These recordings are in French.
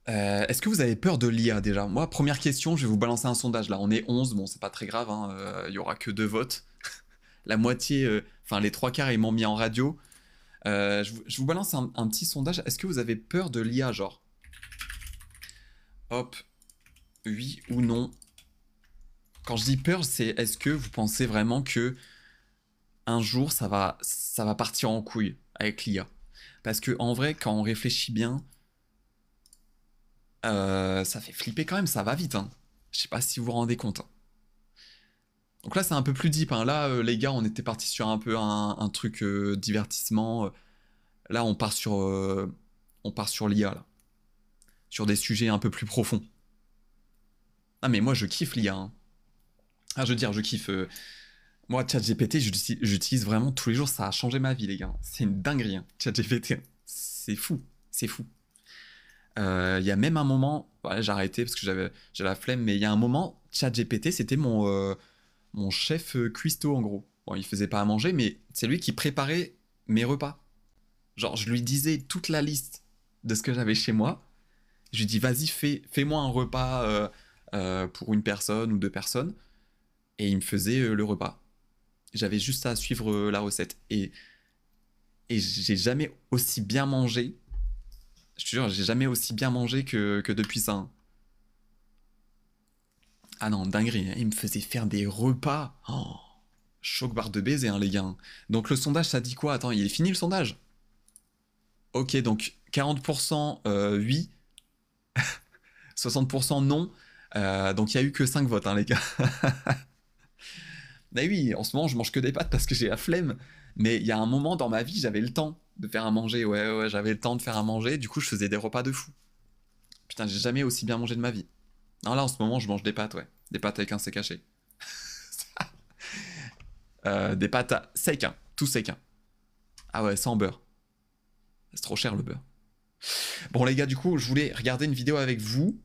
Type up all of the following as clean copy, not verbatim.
Est-ce que vous avez peur de l'IA déjà? Moi, première question, je vais vous balancer un sondage là. On est 11, bon, c'est pas très grave, hein, il y aura que 2 votes. La moitié, enfin les 3 quarts, ils m'ont mis en radio. Je vous balance un petit sondage. Est-ce que vous avez peur de l'IA, genre? Hop, oui ou non? Quand je dis peur, c'est est-ce que vous pensez vraiment que un jour ça va partir en couille avec l'IA? Parce que en vrai, quand on réfléchit bien, ça fait flipper quand même, ça va vite, hein. Je sais pas si vous vous rendez compte, hein. Donc là, c'est un peu plus deep, hein. Là, les gars, on était parti sur un peu un truc divertissement. Là, on part sur l'IA, là. Sur des sujets un peu plus profonds. Ah, mais moi, je kiffe l'IA, hein. Ah, je veux dire, je kiffe. Moi, ChatGPT, j'utilise vraiment tous les jours. Ça a changé ma vie, les gars. C'est une dinguerie, hein, ChatGPT. C'est fou. C'est fou. Il y a même un moment, ouais, j'ai arrêté parce que j'avais la flemme, mais il y a un moment, ChatGPT, c'était mon chef cuistot en gros. Bon, il faisait pas à manger, mais c'est lui qui préparait mes repas. Genre, je lui disais toute la liste de ce que j'avais chez moi. Je lui dis, vas-y, fais-moi un repas pour une personne ou 2 personnes. Et il me faisait le repas. J'avais juste à suivre la recette. Et j'ai jamais aussi bien mangé. Je te jure, j'ai jamais aussi bien mangé que depuis ça, hein. Ah non, dinguerie, hein. Il me faisait faire des repas. Oh, choc barre de baiser, hein, les gars. Donc le sondage, ça dit quoi? Attends, il est fini le sondage? Ok, donc 40% oui, 60% non. Donc il y a eu que 5 votes, hein, les gars. Mais oui, en ce moment, je mange que des pâtes parce que j'ai la flemme. Mais il y a un moment dans ma vie, j'avais le temps de faire à manger. Ouais, ouais, j'avais le temps de faire à manger. Du coup, je faisais des repas de fou. Putain, j'ai jamais aussi bien mangé de ma vie. Non, là, en ce moment, je mange des pâtes, ouais. Des pâtes avec un C caché. Des pâtes sec, hein. Tout sec, hein. Ah ouais, sans beurre. C'est trop cher le beurre. Bon, les gars, du coup, je voulais regarder une vidéo avec vous.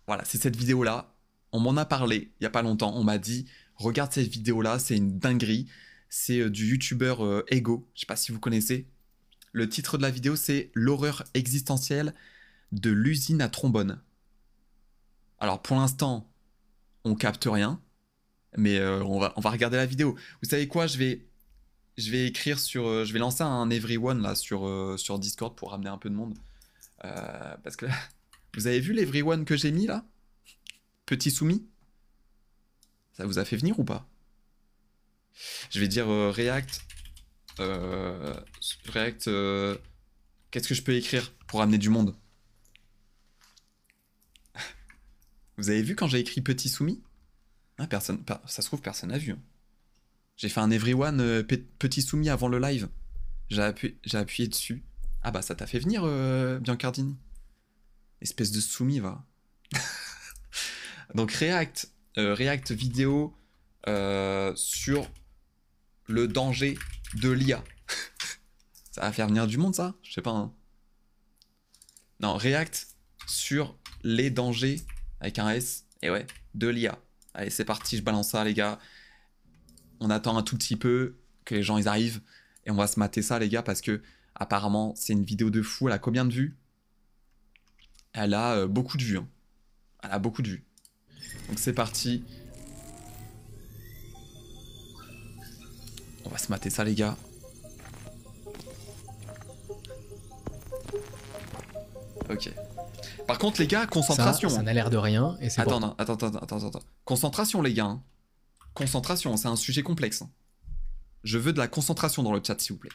Voilà, c'est cette vidéo-là. On m'en a parlé il y a pas longtemps. On m'a dit, regarde cette vidéo-là, c'est une dinguerie. C'est du youtubeur Ego. Je sais pas si vous connaissez. Le titre de la vidéo, c'est l'horreur existentielle de l'usine à trombone. Alors, pour l'instant, on capte rien. Mais on va regarder la vidéo. Vous savez quoi? Je vais écrire sur. Je vais lancer un everyone là sur Discord pour ramener un peu de monde. Parce que là, vous avez vu l'everyone que j'ai mis là? Petit soumis? Ça vous a fait venir ou pas? Je vais dire React. React. Qu'est-ce que je peux écrire pour amener du monde? Vous avez vu quand j'ai écrit petit soumis? Ah, ça se trouve, personne n'a vu, hein. J'ai fait un everyone petit soumis avant le live. J'ai appuyé dessus. Ah bah ça t'a fait venir, Biancardini. Espèce de soumis, va. Donc React vidéo sur le danger de l'IA. Ça va faire venir du monde, ça? Je sais pas, hein. Non, React sur les dangers, avec un S, et ouais, de l'IA. Allez, c'est parti, je balance ça, les gars. On attend un tout petit peu que les gens ils arrivent, et on va se mater ça, les gars, parce que apparemment, c'est une vidéo de fou. Elle a combien de vues? Elle a beaucoup de vues, hein. Elle a beaucoup de vues. Donc c'est parti. On va se mater ça, les gars. Ok. Par contre, les gars, concentration. Ça n'a l'air de rien, et c'est Attends, pourtant... attends. Concentration, les gars, hein. Concentration, c'est un sujet complexe, hein. Je veux de la concentration dans le chat, s'il vous plaît.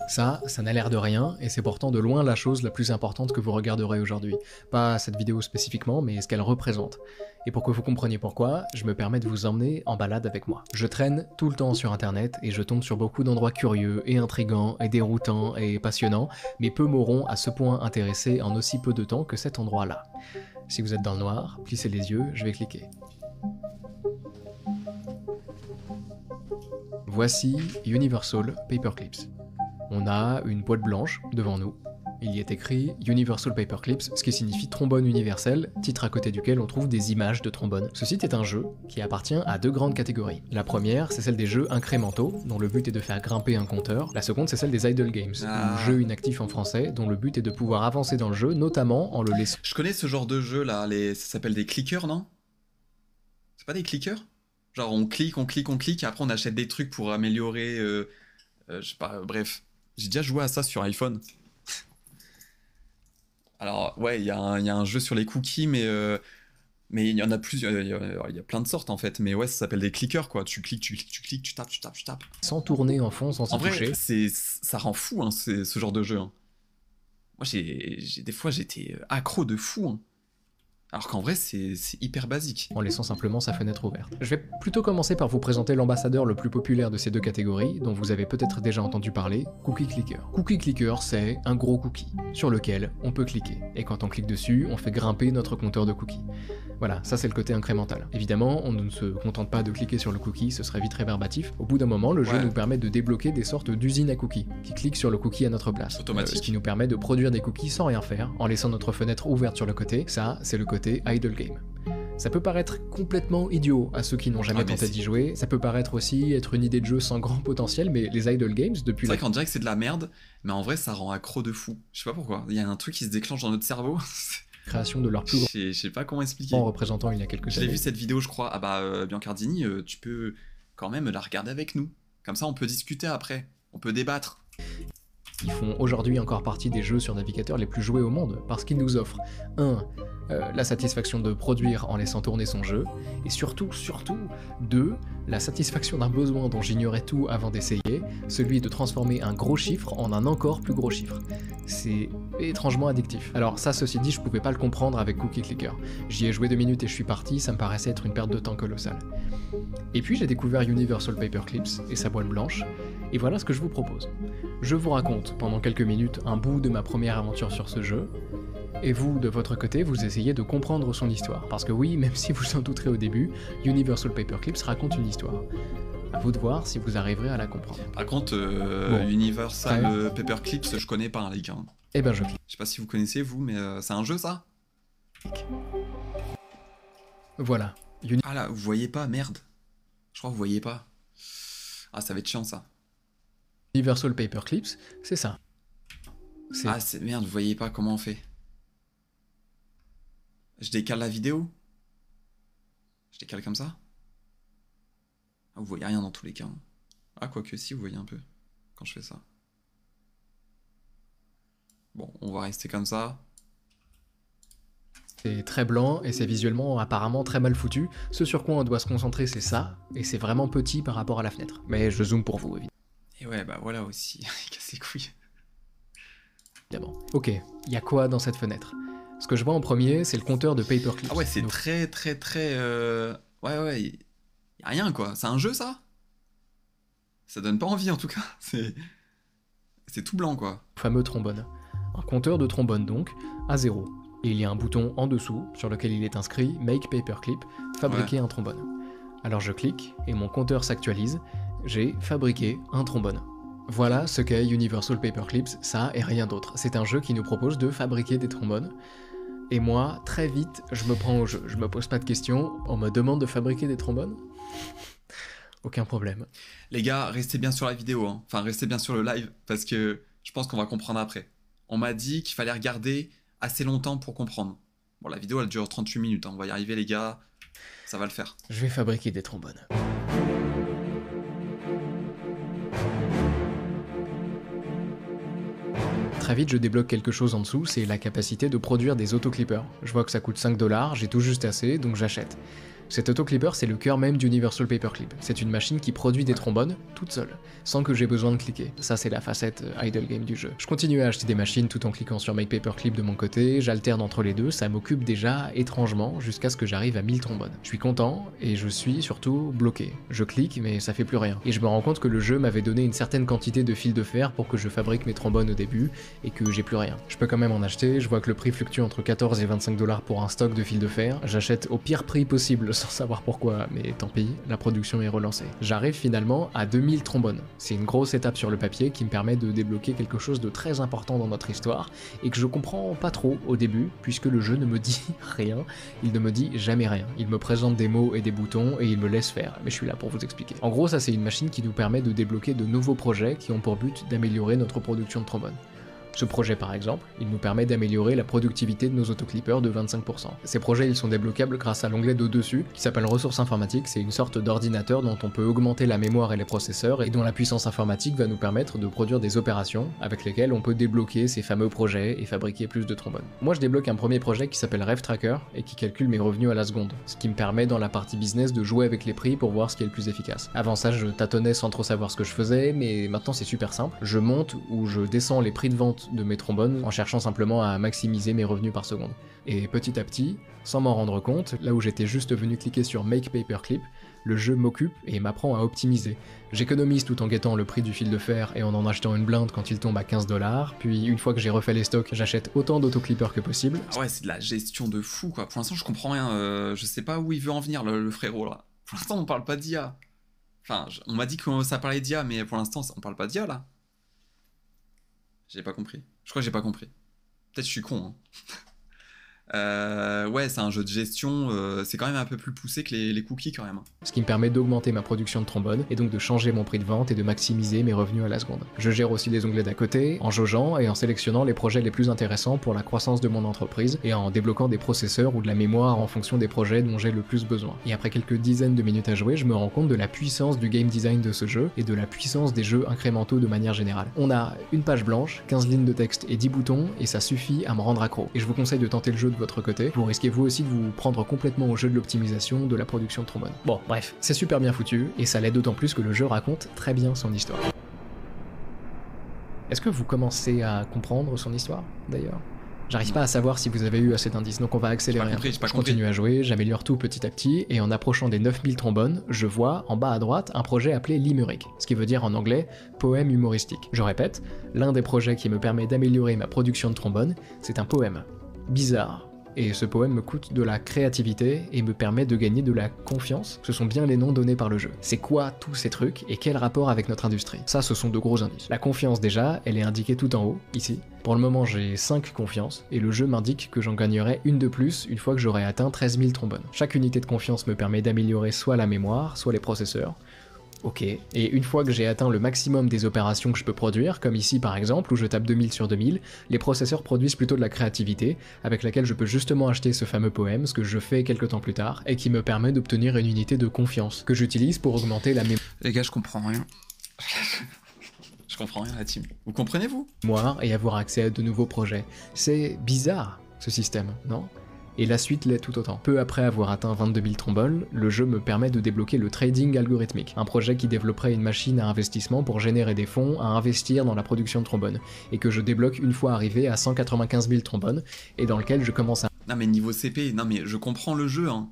Ça n'a l'air de rien, et c'est pourtant de loin la chose la plus importante que vous regarderez aujourd'hui. Pas cette vidéo spécifiquement, mais ce qu'elle représente. Et pour que vous compreniez pourquoi, je me permets de vous emmener en balade avec moi. Je traîne tout le temps sur internet, et je tombe sur beaucoup d'endroits curieux, et intrigants, et déroutants, et passionnants, mais peu m'auront à ce point intéressé en aussi peu de temps que cet endroit-là. Si vous êtes dans le noir, plissez les yeux, je vais cliquer. Voici Universal Paperclips. On a une boîte blanche devant nous, il y est écrit Universal Paperclips, ce qui signifie trombone universel, titre à côté duquel on trouve des images de trombone. Ce site est un jeu qui appartient à deux grandes catégories. La première, c'est celle des jeux incrémentaux, dont le but est de faire grimper un compteur. La seconde, c'est celle des idle games, ou jeux inactifs en français, dont le but est de pouvoir avancer dans le jeu, notamment en le laissant. Je connais ce genre de jeu là, ça s'appelle des clickers, non? C'est pas des clickers? Genre on clique, et après on achète des trucs pour améliorer... je sais pas, bref. J'ai déjà joué à ça sur iPhone. Alors ouais, il y a un jeu sur les cookies, mais il y en a plusieurs, il y a plein de sortes en fait. Mais ouais, ça s'appelle des clickers quoi. Tu cliques, tu tapes. Sans tourner en fond, sans s'y toucher. En vrai, ça rend fou hein, ce genre de jeu. Hein. Moi, des fois, j'étais accro de fou. Hein. Alors qu'en vrai, c'est hyper basique. En laissant simplement sa fenêtre ouverte. Je vais plutôt commencer par vous présenter l'ambassadeur le plus populaire de ces deux catégories, dont vous avez peut-être déjà entendu parler, Cookie Clicker. Cookie Clicker, c'est un gros cookie, sur lequel on peut cliquer. Et quand on clique dessus, on fait grimper notre compteur de cookies. Voilà, ça c'est le côté incrémental. Évidemment, on ne se contente pas de cliquer sur le cookie, ce serait vite rébarbatif. Au bout d'un moment, le jeu nous permet de débloquer des sortes d'usines à cookies, qui cliquent sur le cookie à notre place. Automatique. Ce qui nous permet de produire des cookies sans rien faire, en laissant notre fenêtre ouverte sur le côté. Ça, c'est le côté idle game. Ça peut paraître complètement idiot à ceux qui n'ont jamais tenté d'y jouer, ça peut paraître aussi être une idée de jeu sans grand potentiel, mais les idle games, depuis... C'est vrai qu'on dirait que c'est de la merde, mais en vrai ça rend accro de fou. Je sais pas pourquoi, il y a un truc qui se déclenche dans notre cerveau. Création de leur plus grand... Je sais pas comment expliquer. En représentant il y a quelques années. J'ai vu cette vidéo je crois, ah bah Biancardini, tu peux quand même la regarder avec nous. Comme ça on peut discuter après, on peut débattre. Ils font aujourd'hui encore partie des jeux sur navigateur les plus joués au monde, parce qu'ils nous offrent 1. La satisfaction de produire en laissant tourner son jeu, et surtout, 2. La satisfaction d'un besoin dont j'ignorais tout avant d'essayer, celui de transformer un gros chiffre en un encore plus gros chiffre. C'est étrangement addictif. Alors ça, ceci dit, je pouvais pas le comprendre avec Cookie Clicker. J'y ai joué 2 minutes et je suis parti, ça me paraissait être une perte de temps colossale. Et puis j'ai découvert Universal Paperclips et sa boîte blanche, et voilà ce que je vous propose. Je vous raconte pendant quelques minutes un bout de ma première aventure sur ce jeu, et vous, de votre côté, vous essayez de comprendre son histoire. Parce que oui, même si vous en douterez au début, Universal Paperclips raconte une histoire. À vous de voir si vous arriverez à la comprendre. Par contre, Universal Paperclips, je connais pas, les gars. Eh ben je clique. Je sais pas si vous connaissez, vous, mais c'est un jeu, ça? Voilà. Ah là, vous voyez pas, merde. Je crois que vous voyez pas. Ah, ça va être chiant, ça. Universal Paperclips, c'est ça. Ah, c'est merde, vous voyez pas comment on fait. Je décale la vidéo. Je décale comme ça. Ah, vous voyez rien dans tous les cas. Ah, quoique si, vous voyez un peu quand je fais ça. Bon, on va rester comme ça. C'est très blanc et c'est visuellement apparemment très mal foutu. Ce sur quoi on doit se concentrer, c'est ça, et c'est vraiment petit par rapport à la fenêtre. Mais je zoome pour vous, évidemment. Et ouais, bah voilà aussi, il casse les couilles. Évidemment. Ok, il y a quoi dans cette fenêtre? Ce que je vois en premier, c'est le compteur de Paperclips. Ah ouais, c'est très... Ouais, y a rien quoi. C'est un jeu ça? Ça donne pas envie en tout cas. C'est tout blanc quoi. Fameux trombone. Un compteur de trombone donc, à 0. Et il y a un bouton en dessous, sur lequel il est inscrit Make Paperclip, fabriquer un trombone. Alors je clique, et mon compteur s'actualise, j'ai fabriqué un trombone. Voilà ce qu'est Universal Paperclips, ça et rien d'autre. C'est un jeu qui nous propose de fabriquer des trombones. Et moi, très vite, je me prends au jeu. Je me pose pas de questions, on me demande de fabriquer des trombones? Aucun problème. Les gars, restez bien sur la vidéo, hein. Enfin restez bien sur le live, parce que je pense qu'on va comprendre après. On m'a dit qu'il fallait regarder assez longtemps pour comprendre. Bon, la vidéo elle dure 38 minutes, hein. On va y arriver les gars, ça va le faire. Je vais fabriquer des trombones. Très vite, je débloque quelque chose en dessous, c'est la capacité de produire des autoclippers. Je vois que ça coûte 5 $, j'ai tout juste assez, donc j'achète. Cet autoclipper, c'est le cœur même d'Universal Paperclip. C'est une machine qui produit des trombones, toute seule, sans que j'ai besoin de cliquer. Ça, c'est la facette idle game du jeu. Je continue à acheter des machines tout en cliquant sur Make Paperclip de mon côté, j'alterne entre les deux, ça m'occupe déjà étrangement jusqu'à ce que j'arrive à 1000 trombones. Je suis content, et je suis surtout bloqué. Je clique, mais ça fait plus rien. Et je me rends compte que le jeu m'avait donné une certaine quantité de fil de fer pour que je fabrique mes trombones au début, et que j'ai plus rien. Je peux quand même en acheter, je vois que le prix fluctue entre 14 et 25 $ pour un stock de fil de fer, j'achète au pire prix possible, sans savoir pourquoi, mais tant pis, la production est relancée. J'arrive finalement à 2000 trombones. C'est une grosse étape sur le papier qui me permet de débloquer quelque chose de très important dans notre histoire, et que je comprends pas trop au début, puisque le jeu ne me dit rien, il ne me dit jamais rien. Il me présente des mots et des boutons, et il me laisse faire, mais je suis là pour vous expliquer. En gros, ça c'est une machine qui nous permet de débloquer de nouveaux projets qui ont pour but d'améliorer notre production de trombones. Ce projet par exemple, il nous permet d'améliorer la productivité de nos autoclippers de 25%. Ces projets ils sont débloquables grâce à l'onglet d'au-dessus qui s'appelle ressources informatiques, c'est une sorte d'ordinateur dont on peut augmenter la mémoire et les processeurs et dont la puissance informatique va nous permettre de produire des opérations avec lesquelles on peut débloquer ces fameux projets et fabriquer plus de trombones. Moi je débloque un premier projet qui s'appelle Rev Tracker et qui calcule mes revenus à la seconde, ce qui me permet dans la partie business de jouer avec les prix pour voir ce qui est le plus efficace. Avant ça je tâtonnais sans trop savoir ce que je faisais, mais maintenant c'est super simple, je monte ou je descends les prix de vente de mes trombones en cherchant simplement à maximiser mes revenus par seconde. Et petit à petit, sans m'en rendre compte, là où j'étais juste venu cliquer sur Make Paperclip, le jeu m'occupe et m'apprend à optimiser. J'économise tout en guettant le prix du fil de fer et en achetant une blinde quand il tombe à 15$, puis une fois que j'ai refait les stocks, j'achète autant d'autoclippers que possible. Ah ouais, c'est de la gestion de fou quoi. Pour l'instant je comprends rien, je sais pas où il veut en venir le frérot là. Pour l'instant on parle pas d'IA. Enfin, on m'a dit que ça parlait d'IA, mais pour l'instant on parle pas d'IA là. J'ai pas compris. Je crois que j'ai pas compris. Peut-être je suis con. Ouais, c'est un jeu de gestion, c'est quand même un peu plus poussé que les cookies quand même. Ce qui me permet d'augmenter ma production de trombone et donc de changer mon prix de vente et de maximiser mes revenus à la seconde. Je gère aussi les onglets d'à côté, en jaugeant et en sélectionnant les projets les plus intéressants pour la croissance de mon entreprise et en débloquant des processeurs ou de la mémoire en fonction des projets dont j'ai le plus besoin. Et après quelques dizaines de minutes à jouer, je me rends compte de la puissance du game design de ce jeu et de la puissance des jeux incrémentaux de manière générale. On a une page blanche, 15 lignes de texte et 10 boutons et ça suffit à me rendre accro. Et je vous conseille de tenter le jeu de votre côté. Vous risquez vous aussi de vous prendre complètement au jeu de l'optimisation de la production de trombone. Bon, bref, c'est super bien foutu, et ça l'est d'autant plus que le jeu raconte très bien son histoire. Est-ce que vous commencez à comprendre son histoire, d'ailleurs ? J'arrive pas à savoir si vous avez eu assez d'indices, donc on va accélérer. Je continue à jouer, j'améliore tout petit à petit, et en approchant des 9000 trombones, je vois, en bas à droite, un projet appelé Limerick, ce qui veut dire en anglais « poème humoristique ». Je répète, l'un des projets qui me permet d'améliorer ma production de trombone, c'est un poème. Bizarre. Et ce poème me coûte de la créativité et me permet de gagner de la confiance. Ce sont bien les noms donnés par le jeu. C'est quoi tous ces trucs et quel rapport avec notre industrie? Ça, ce sont de gros indices. La confiance déjà, elle est indiquée tout en haut, ici. Pour le moment, j'ai 5 confiances, et le jeu m'indique que j'en gagnerai une de plus une fois que j'aurai atteint 13 000 trombones. Chaque unité de confiance me permet d'améliorer soit la mémoire, soit les processeurs. Ok, et une fois que j'ai atteint le maximum des opérations que je peux produire, comme ici par exemple, où je tape 2000 sur 2000, les processeurs produisent plutôt de la créativité, avec laquelle je peux justement acheter ce fameux poème, ce que je fais quelques temps plus tard, et qui me permet d'obtenir une unité de confiance, que j'utilise pour augmenter la mémoire. Les gars, je comprends rien. Je comprends rien la team. Vous comprenez vous? Et avoir accès à de nouveaux projets. C'est bizarre, ce système, non? Et la suite l'est tout autant. Peu après avoir atteint 22 000 trombones, le jeu me permet de débloquer le trading algorithmique, un projet qui développerait une machine à investissement pour générer des fonds à investir dans la production de trombones, et que je débloque une fois arrivé à 195 000 trombones, et dans lequel je commence à... Non mais niveau CP, non mais je comprends le jeu, hein.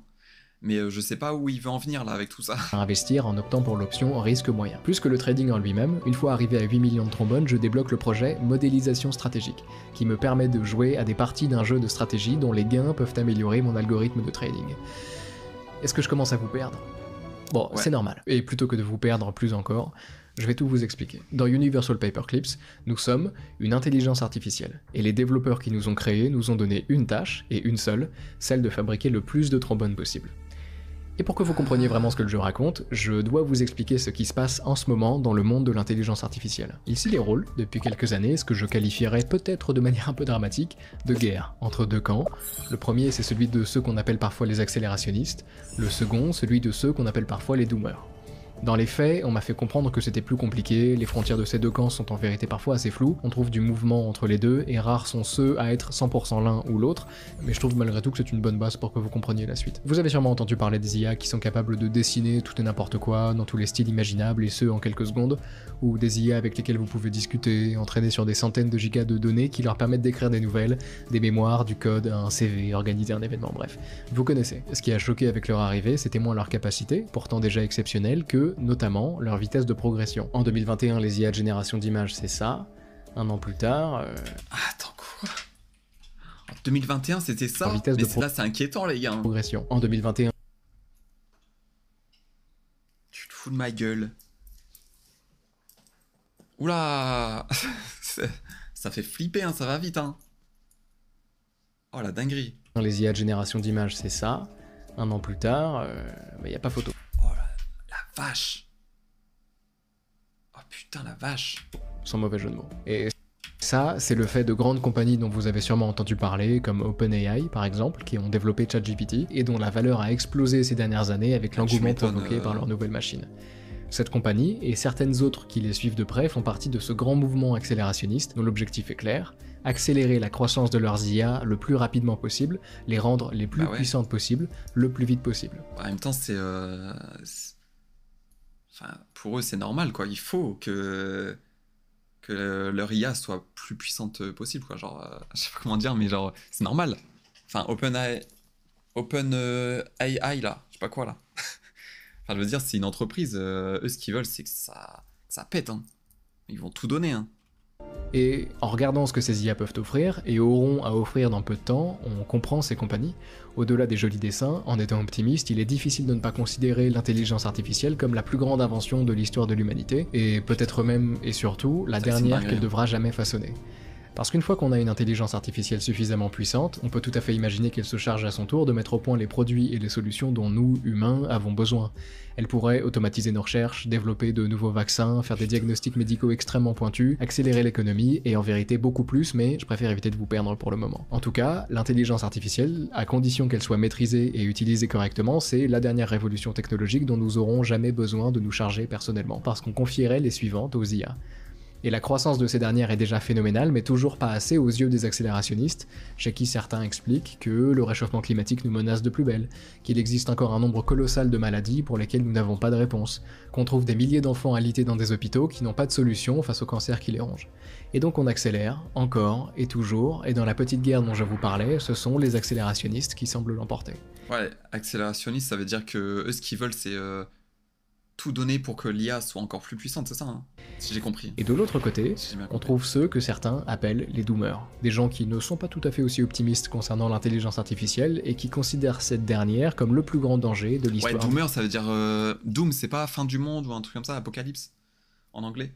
Mais je sais pas où il veut en venir là avec tout ça. Investir en optant pour l'option risque moyen. Plus que le trading en lui-même, une fois arrivé à 8 millions de trombones, je débloque le projet modélisation stratégique, qui me permet de jouer à des parties d'un jeu de stratégie dont les gains peuvent améliorer mon algorithme de trading. Est-ce que je commence à vous perdre? Bon, ouais. C'est normal. Et plutôt que de vous perdre plus encore, je vais tout vous expliquer. Dans Universal Paperclips, nous sommes une intelligence artificielle, et les développeurs qui nous ont créés nous ont donné une tâche, et une seule, celle de fabriquer le plus de trombones possible. Et pour que vous compreniez vraiment ce que le jeu raconte, je dois vous expliquer ce qui se passe en ce moment dans le monde de l'intelligence artificielle. Il s'y déroule, depuis quelques années, ce que je qualifierais peut-être de manière un peu dramatique, de guerre entre deux camps. Le premier, c'est celui de ceux qu'on appelle parfois les accélérationnistes, le second, celui de ceux qu'on appelle parfois les doomers. Dans les faits, on m'a fait comprendre que c'était plus compliqué, les frontières de ces deux camps sont en vérité parfois assez floues, on trouve du mouvement entre les deux, et rares sont ceux à être 100% l'un ou l'autre, mais je trouve malgré tout que c'est une bonne base pour que vous compreniez la suite. Vous avez sûrement entendu parler des IA qui sont capables de dessiner tout et n'importe quoi, dans tous les styles imaginables, et ce en quelques secondes, ou des IA avec lesquelles vous pouvez discuter, entraîner sur des centaines de gigas de données qui leur permettent d'écrire des nouvelles, des mémoires, du code, un CV, organiser un événement, bref. Vous connaissez. Ce qui a choqué avec leur arrivée, c'était moins leur capacité, pourtant déjà exceptionnelle, que notamment leur vitesse de progression. En 2021, les IA de génération d'images, c'est ça. Un an plus tard... Attends, quoi? En 2021, c'était ça? Mais là, c'est inquiétant, les gars. Progression. En 2021... fous de ma gueule. Oula. Ça fait flipper, hein, ça va vite, hein. Oh la dinguerie. Les IA de génération d'images, c'est ça. Un an plus tard, y a pas photo. Oh la vache. Oh putain la vache. Sans mauvais jeu de mots. Et ça, c'est le fait de grandes compagnies dont vous avez sûrement entendu parler, comme OpenAI par exemple, qui ont développé ChatGPT, et dont la valeur a explosé ces dernières années avec l'engouement provoqué par leur nouvelle machine. Cette compagnie, et certaines autres qui les suivent de près, font partie de ce grand mouvement accélérationniste, dont l'objectif est clair, accélérer la croissance de leurs IA le plus rapidement possible, les rendre les plus puissantes possibles, le plus vite possible. En même temps, enfin, pour eux, c'est normal, quoi. Il faut que leur IA soit plus puissante possible, quoi. Genre, je sais pas comment dire, mais genre, c'est normal. Enfin, OpenAI, là, je sais pas quoi, là. Enfin, je veux dire, c'est une entreprise. Eux, ce qu'ils veulent, c'est que ça pète, hein. Ils vont tout donner, hein. Et en regardant ce que ces IA peuvent offrir, et auront à offrir dans peu de temps, on comprend ces compagnies. Au-delà des jolis dessins, en étant optimiste, il est difficile de ne pas considérer l'intelligence artificielle comme la plus grande invention de l'histoire de l'humanité, et peut-être même, et surtout, la dernière qu'elle devra jamais façonner. Parce qu'une fois qu'on a une intelligence artificielle suffisamment puissante, on peut tout à fait imaginer qu'elle se charge à son tour de mettre au point les produits et les solutions dont nous, humains, avons besoin. Elle pourrait automatiser nos recherches, développer de nouveaux vaccins, faire des diagnostics médicaux extrêmement pointus, accélérer l'économie, et en vérité beaucoup plus, mais je préfère éviter de vous perdre pour le moment. En tout cas, l'intelligence artificielle, à condition qu'elle soit maîtrisée et utilisée correctement, c'est la dernière révolution technologique dont nous aurons jamais besoin de nous charger personnellement, parce qu'on confierait les suivantes aux IA. Et la croissance de ces dernières est déjà phénoménale, mais toujours pas assez aux yeux des accélérationnistes, chez qui certains expliquent que le réchauffement climatique nous menace de plus belle, qu'il existe encore un nombre colossal de maladies pour lesquelles nous n'avons pas de réponse, qu'on trouve des milliers d'enfants alités dans des hôpitaux qui n'ont pas de solution face au cancer qui les ronge. Et donc on accélère, encore et toujours, et dans la petite guerre dont je vous parlais, ce sont les accélérationnistes qui semblent l'emporter. Ouais, accélérationniste, ça veut dire que eux, ce qu'ils veulent, c'est tout donner pour que l'IA soit encore plus puissante, c'est ça, hein, si j'ai compris. Et de l'autre côté, on trouve ceux que certains appellent les doomers, des gens qui ne sont pas tout à fait aussi optimistes concernant l'intelligence artificielle et qui considèrent cette dernière comme le plus grand danger de l'histoire. Ouais, doomer, ça veut dire doom, c'est pas fin du monde ou un truc comme ça, apocalypse en anglais.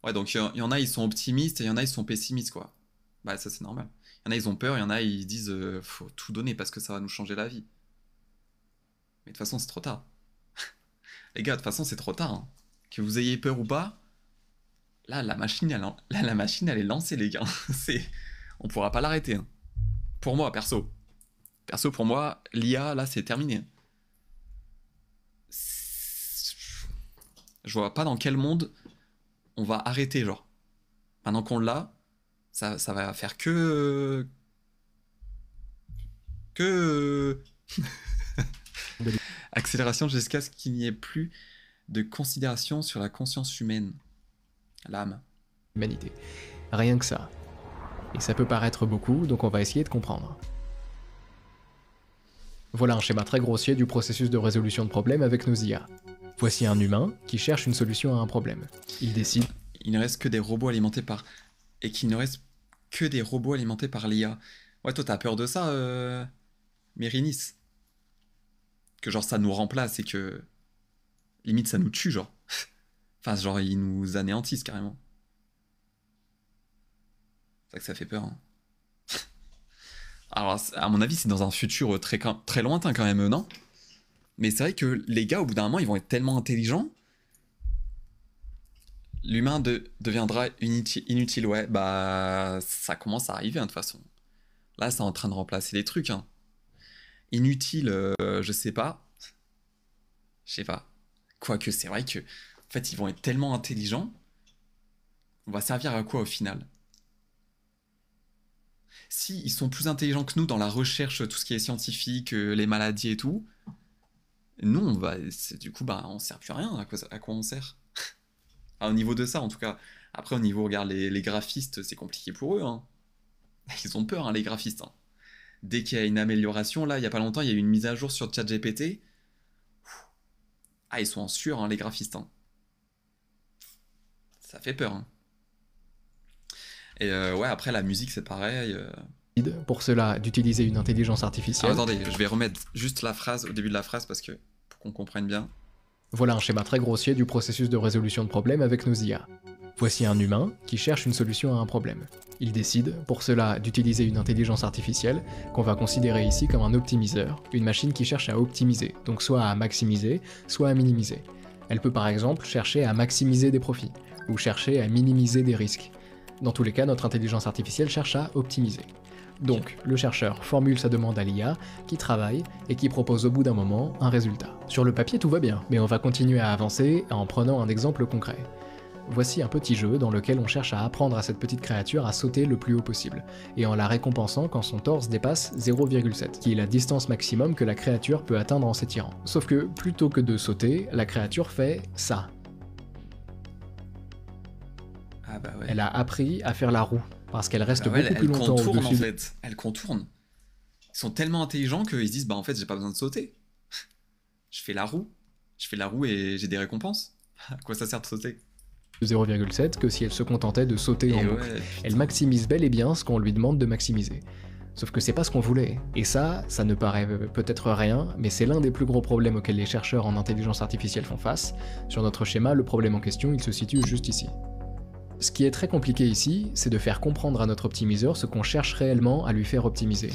Ouais, donc il y en a, ils sont optimistes et il y en a, ils sont pessimistes, quoi. Bah ça c'est normal. Il y en a, ils ont peur, il y en a, ils disent faut tout donner parce que ça va nous changer la vie. Mais de toute façon, c'est trop tard. Les gars, de toute façon, c'est trop tard, hein. Que vous ayez peur ou pas, là, la machine, elle est lancée, les gars. On pourra pas l'arrêter, hein. Pour moi, perso. Perso, pour moi, l'IA, là, c'est terminé. Je vois pas dans quel monde on va arrêter, genre. Maintenant qu'on l'a, ça va faire que... Accélération jusqu'à ce qu'il n'y ait plus de considération sur la conscience humaine. L'âme. Humanité. Rien que ça. Et ça peut paraître beaucoup, donc on va essayer de comprendre. Voilà un schéma très grossier du processus de résolution de problèmes avec nos IA. Voici un humain qui cherche une solution à un problème. Il décide... Il ne reste que des robots alimentés par... Et qu'il ne reste que des robots alimentés par l'IA. Ouais, toi, t'as peur de ça, Mérinis? Que genre ça nous remplace et que... Limite, ça nous tue, genre. Enfin, genre, ils nous anéantissent, carrément. C'est ça que ça fait peur, hein. Alors, à mon avis, c'est dans un futur très lointain, quand même, non? Mais c'est vrai que les gars, au bout d'un moment, ils vont être tellement intelligents... L'humain deviendra inutile, ouais. Bah, ça commence à arriver, hein, de toute façon. Là, c'est en train de remplacer les trucs, hein. Inutile, je sais pas. Je sais pas. Quoique, c'est vrai que, en fait, ils vont être tellement intelligents. On va servir à quoi, au final? Si ils sont plus intelligents que nous dans la recherche, tout ce qui est scientifique, les maladies et tout, nous, du coup, bah, on sert plus à rien. À quoi on sert? Au niveau de ça, en tout cas. Après, au niveau, regarde, les graphistes, c'est compliqué pour eux, hein. Ils ont peur, hein, les graphistes, hein. Dès qu'il y a une amélioration, là, il y a pas longtemps, il y a eu une mise à jour sur ChatGPT. Ah, ils sont en sueur, hein, les graphistes, hein. Ça fait peur, hein. Et ouais, après, la musique, c'est pareil. Pour cela, d'utiliser une intelligence artificielle... Alors, attendez, je vais remettre juste la phrase, au début de la phrase, parce que, pour qu'on comprenne bien. Voilà un schéma très grossier du processus de résolution de problèmes avec nos IA. Voici un humain qui cherche une solution à un problème. Il décide, pour cela, d'utiliser une intelligence artificielle, qu'on va considérer ici comme un optimiseur, une machine qui cherche à optimiser, donc soit à maximiser, soit à minimiser. Elle peut par exemple chercher à maximiser des profits, ou chercher à minimiser des risques. Dans tous les cas, notre intelligence artificielle cherche à optimiser. Donc, le chercheur formule sa demande à l'IA, qui travaille et qui propose au bout d'un moment un résultat. Sur le papier, tout va bien, mais on va continuer à avancer en prenant un exemple concret. Voici un petit jeu dans lequel on cherche à apprendre à cette petite créature à sauter le plus haut possible, et en la récompensant quand son torse dépasse 0,7, qui est la distance maximum que la créature peut atteindre en s'étirant. Sauf que, plutôt que de sauter, la créature fait ça. Ah bah ouais. Elle a appris à faire la roue, parce qu'elle reste Bah ouais, beaucoup plus longtemps contourne en au-dessus. fait. Elle contourne. Ils sont tellement intelligents qu'ils se disent bah en fait j'ai pas besoin de sauter. Je fais la roue et j'ai des récompenses. À quoi ça sert de sauter? De 0,7 que si elle se contentait de sauter en Et boucle. ouais, Elle maximise bel et bien ce qu'on lui demande de maximiser. Sauf que c'est pas ce qu'on voulait. Et ça ne paraît peut-être rien, mais c'est l'un des plus gros problèmes auxquels les chercheurs en intelligence artificielle font face. Sur notre schéma, le problème en question, il se situe juste ici. Ce qui est très compliqué ici, c'est de faire comprendre à notre optimiseur ce qu'on cherche réellement à lui faire optimiser.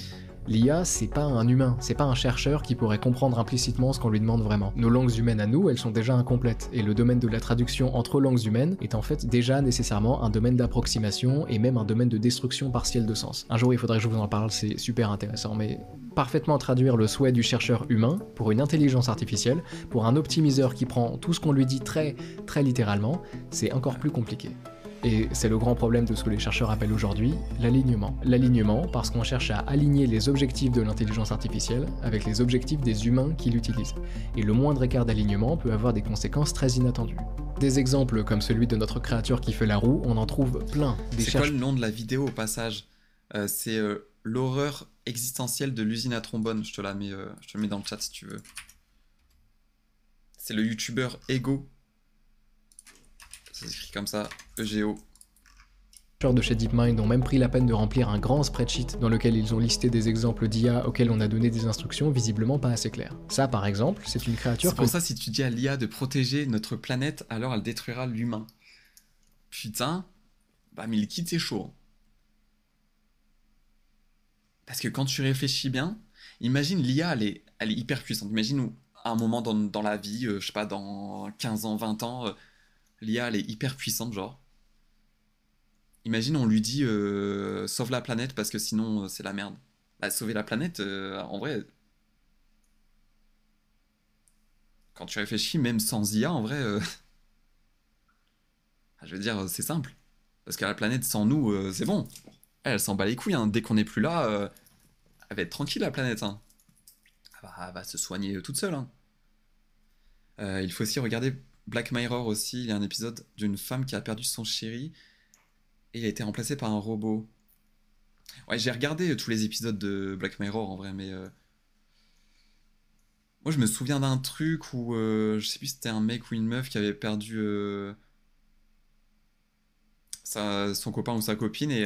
L'IA, c'est pas un humain, c'est pas un chercheur qui pourrait comprendre implicitement ce qu'on lui demande vraiment. Nos langues humaines à nous, elles sont déjà incomplètes, et le domaine de la traduction entre langues humaines est en fait déjà nécessairement un domaine d'approximation et même un domaine de destruction partielle de sens. Un jour il faudrait que je vous en parle, c'est super intéressant, mais parfaitement traduire le souhait du chercheur humain pour une intelligence artificielle, pour un optimiseur qui prend tout ce qu'on lui dit très littéralement, c'est encore plus compliqué. Et c'est le grand problème de ce que les chercheurs appellent aujourd'hui l'alignement. L'alignement parce qu'on cherche à aligner les objectifs de l'intelligence artificielle avec les objectifs des humains qui l'utilisent. Et le moindre écart d'alignement peut avoir des conséquences très inattendues. Des exemples comme celui de notre créature qui fait la roue, on en trouve plein. c'est quoi le nom de la vidéo au passage? C'est l'horreur existentielle de l'usine à trombone. Je te le mets dans le chat si tu veux. C'est le youtubeur Ego. Ça s'écrit comme ça, EGO. Les chercheurs de chez DeepMind ont même pris la peine de remplir un grand spreadsheet dans lequel ils ont listé des exemples d'IA auxquels on a donné des instructions visiblement pas assez claires. Ça par exemple, c'est une créature C'est pour ça si tu dis à l'IA de protéger notre planète, alors elle détruira l'humain. Putain, bah mais le kit c'est chaud. Parce que quand tu réfléchis bien, imagine l'IA elle est hyper puissante. Imagine où, à un moment dans la vie, je sais pas, dans 15 ans, 20 ans, l'IA elle est hyper puissante genre. Imagine on lui dit sauve la planète parce que sinon c'est la merde. Bah sauver la planète, en vrai, quand tu réfléchis même sans IA en vrai, je veux dire c'est simple. Parce que la planète sans nous c'est bon. Elle s'en bat les couilles, hein. Dès qu'on n'est plus là, elle va être tranquille la planète. Hein. Elle va se soigner toute seule. Hein. Il faut aussi regarder Black Mirror aussi. Il y a un épisode d'une femme qui a perdu son chéri et il a été remplacé par un robot. Ouais, j'ai regardé tous les épisodes de Black Mirror en vrai, mais moi je me souviens d'un truc où je sais plus si c'était un mec ou une meuf qui avait perdu son copain ou sa copine et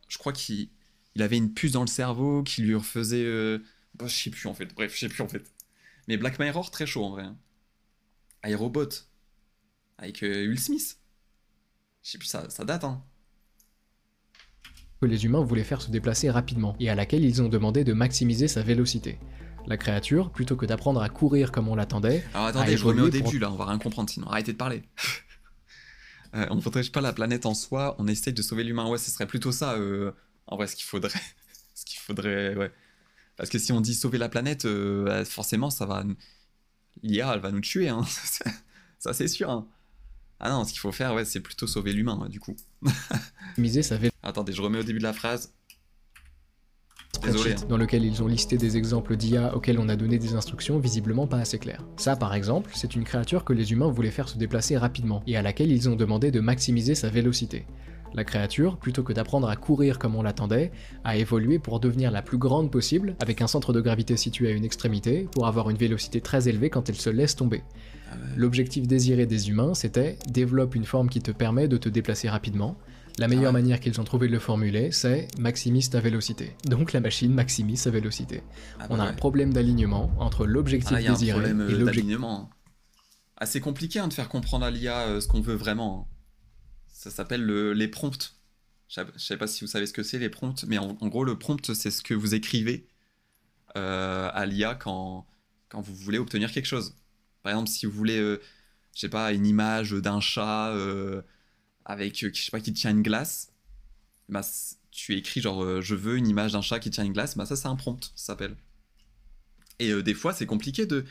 je crois qu'il avait une puce dans le cerveau qui lui refaisait bah, je sais plus en fait. Bref, je sais plus en fait. Mais Black Mirror très chaud en vrai. Hein. iRobot avec Will Smith. Je sais plus, ça date hein. que les humains voulaient faire se déplacer rapidement, et à laquelle ils ont demandé de maximiser sa vélocité. La créature, plutôt que d'apprendre à courir comme on l'attendait, Alors attendez, je remets au début là, on va rien comprendre sinon, arrêtez de parler. On ne protège pas la planète en soi, on essaye de sauver l'humain. Ouais, ce serait plutôt ça, en vrai, ce qu'il faudrait. Ce qu'il faudrait, ouais. Parce que si on dit sauver la planète, forcément, ça va... L'IA, elle va nous tuer, hein. Ça, c'est sûr, hein. Ah non, ce qu'il faut faire, ouais, c'est plutôt sauver l'humain, ouais, du coup. Miser sa vélocité. Attendez, je remets au début de la phrase. Désolé. Hein. Dans lequel ils ont listé des exemples d'IA auxquels on a donné des instructions visiblement pas assez claires. Ça, par exemple, c'est une créature que les humains voulaient faire se déplacer rapidement, et à laquelle ils ont demandé de maximiser sa vélocité. La créature, plutôt que d'apprendre à courir comme on l'attendait, a évolué pour devenir la plus grande possible, avec un centre de gravité situé à une extrémité, pour avoir une vélocité très élevée quand elle se laisse tomber. Ah ouais. L'objectif désiré des humains, c'était « développe une forme qui te permet de te déplacer rapidement ». La meilleure manière qu'ils ont trouvé de le formuler, c'est « maximise ta vélocité ». Donc la machine maximise sa vélocité. On a un problème d'alignement entre l'objectif y a désiré un problème et l'objectif... d'alignement. assez compliqué hein, de faire comprendre à l'IA ce qu'on veut vraiment, hein. Ça s'appelle les prompts. Je sais pas si vous savez ce que c'est les prompts, mais en gros le prompt c'est ce que vous écrivez à l'IA quand vous voulez obtenir quelque chose. Par exemple, si vous voulez, je sais pas, une image d'un chat avec, je sais pas, qui tient une glace, bah, tu écris genre, je veux une image d'un chat qui tient une glace, bah ça c'est un prompt, ça s'appelle. Et des fois, c'est compliqué de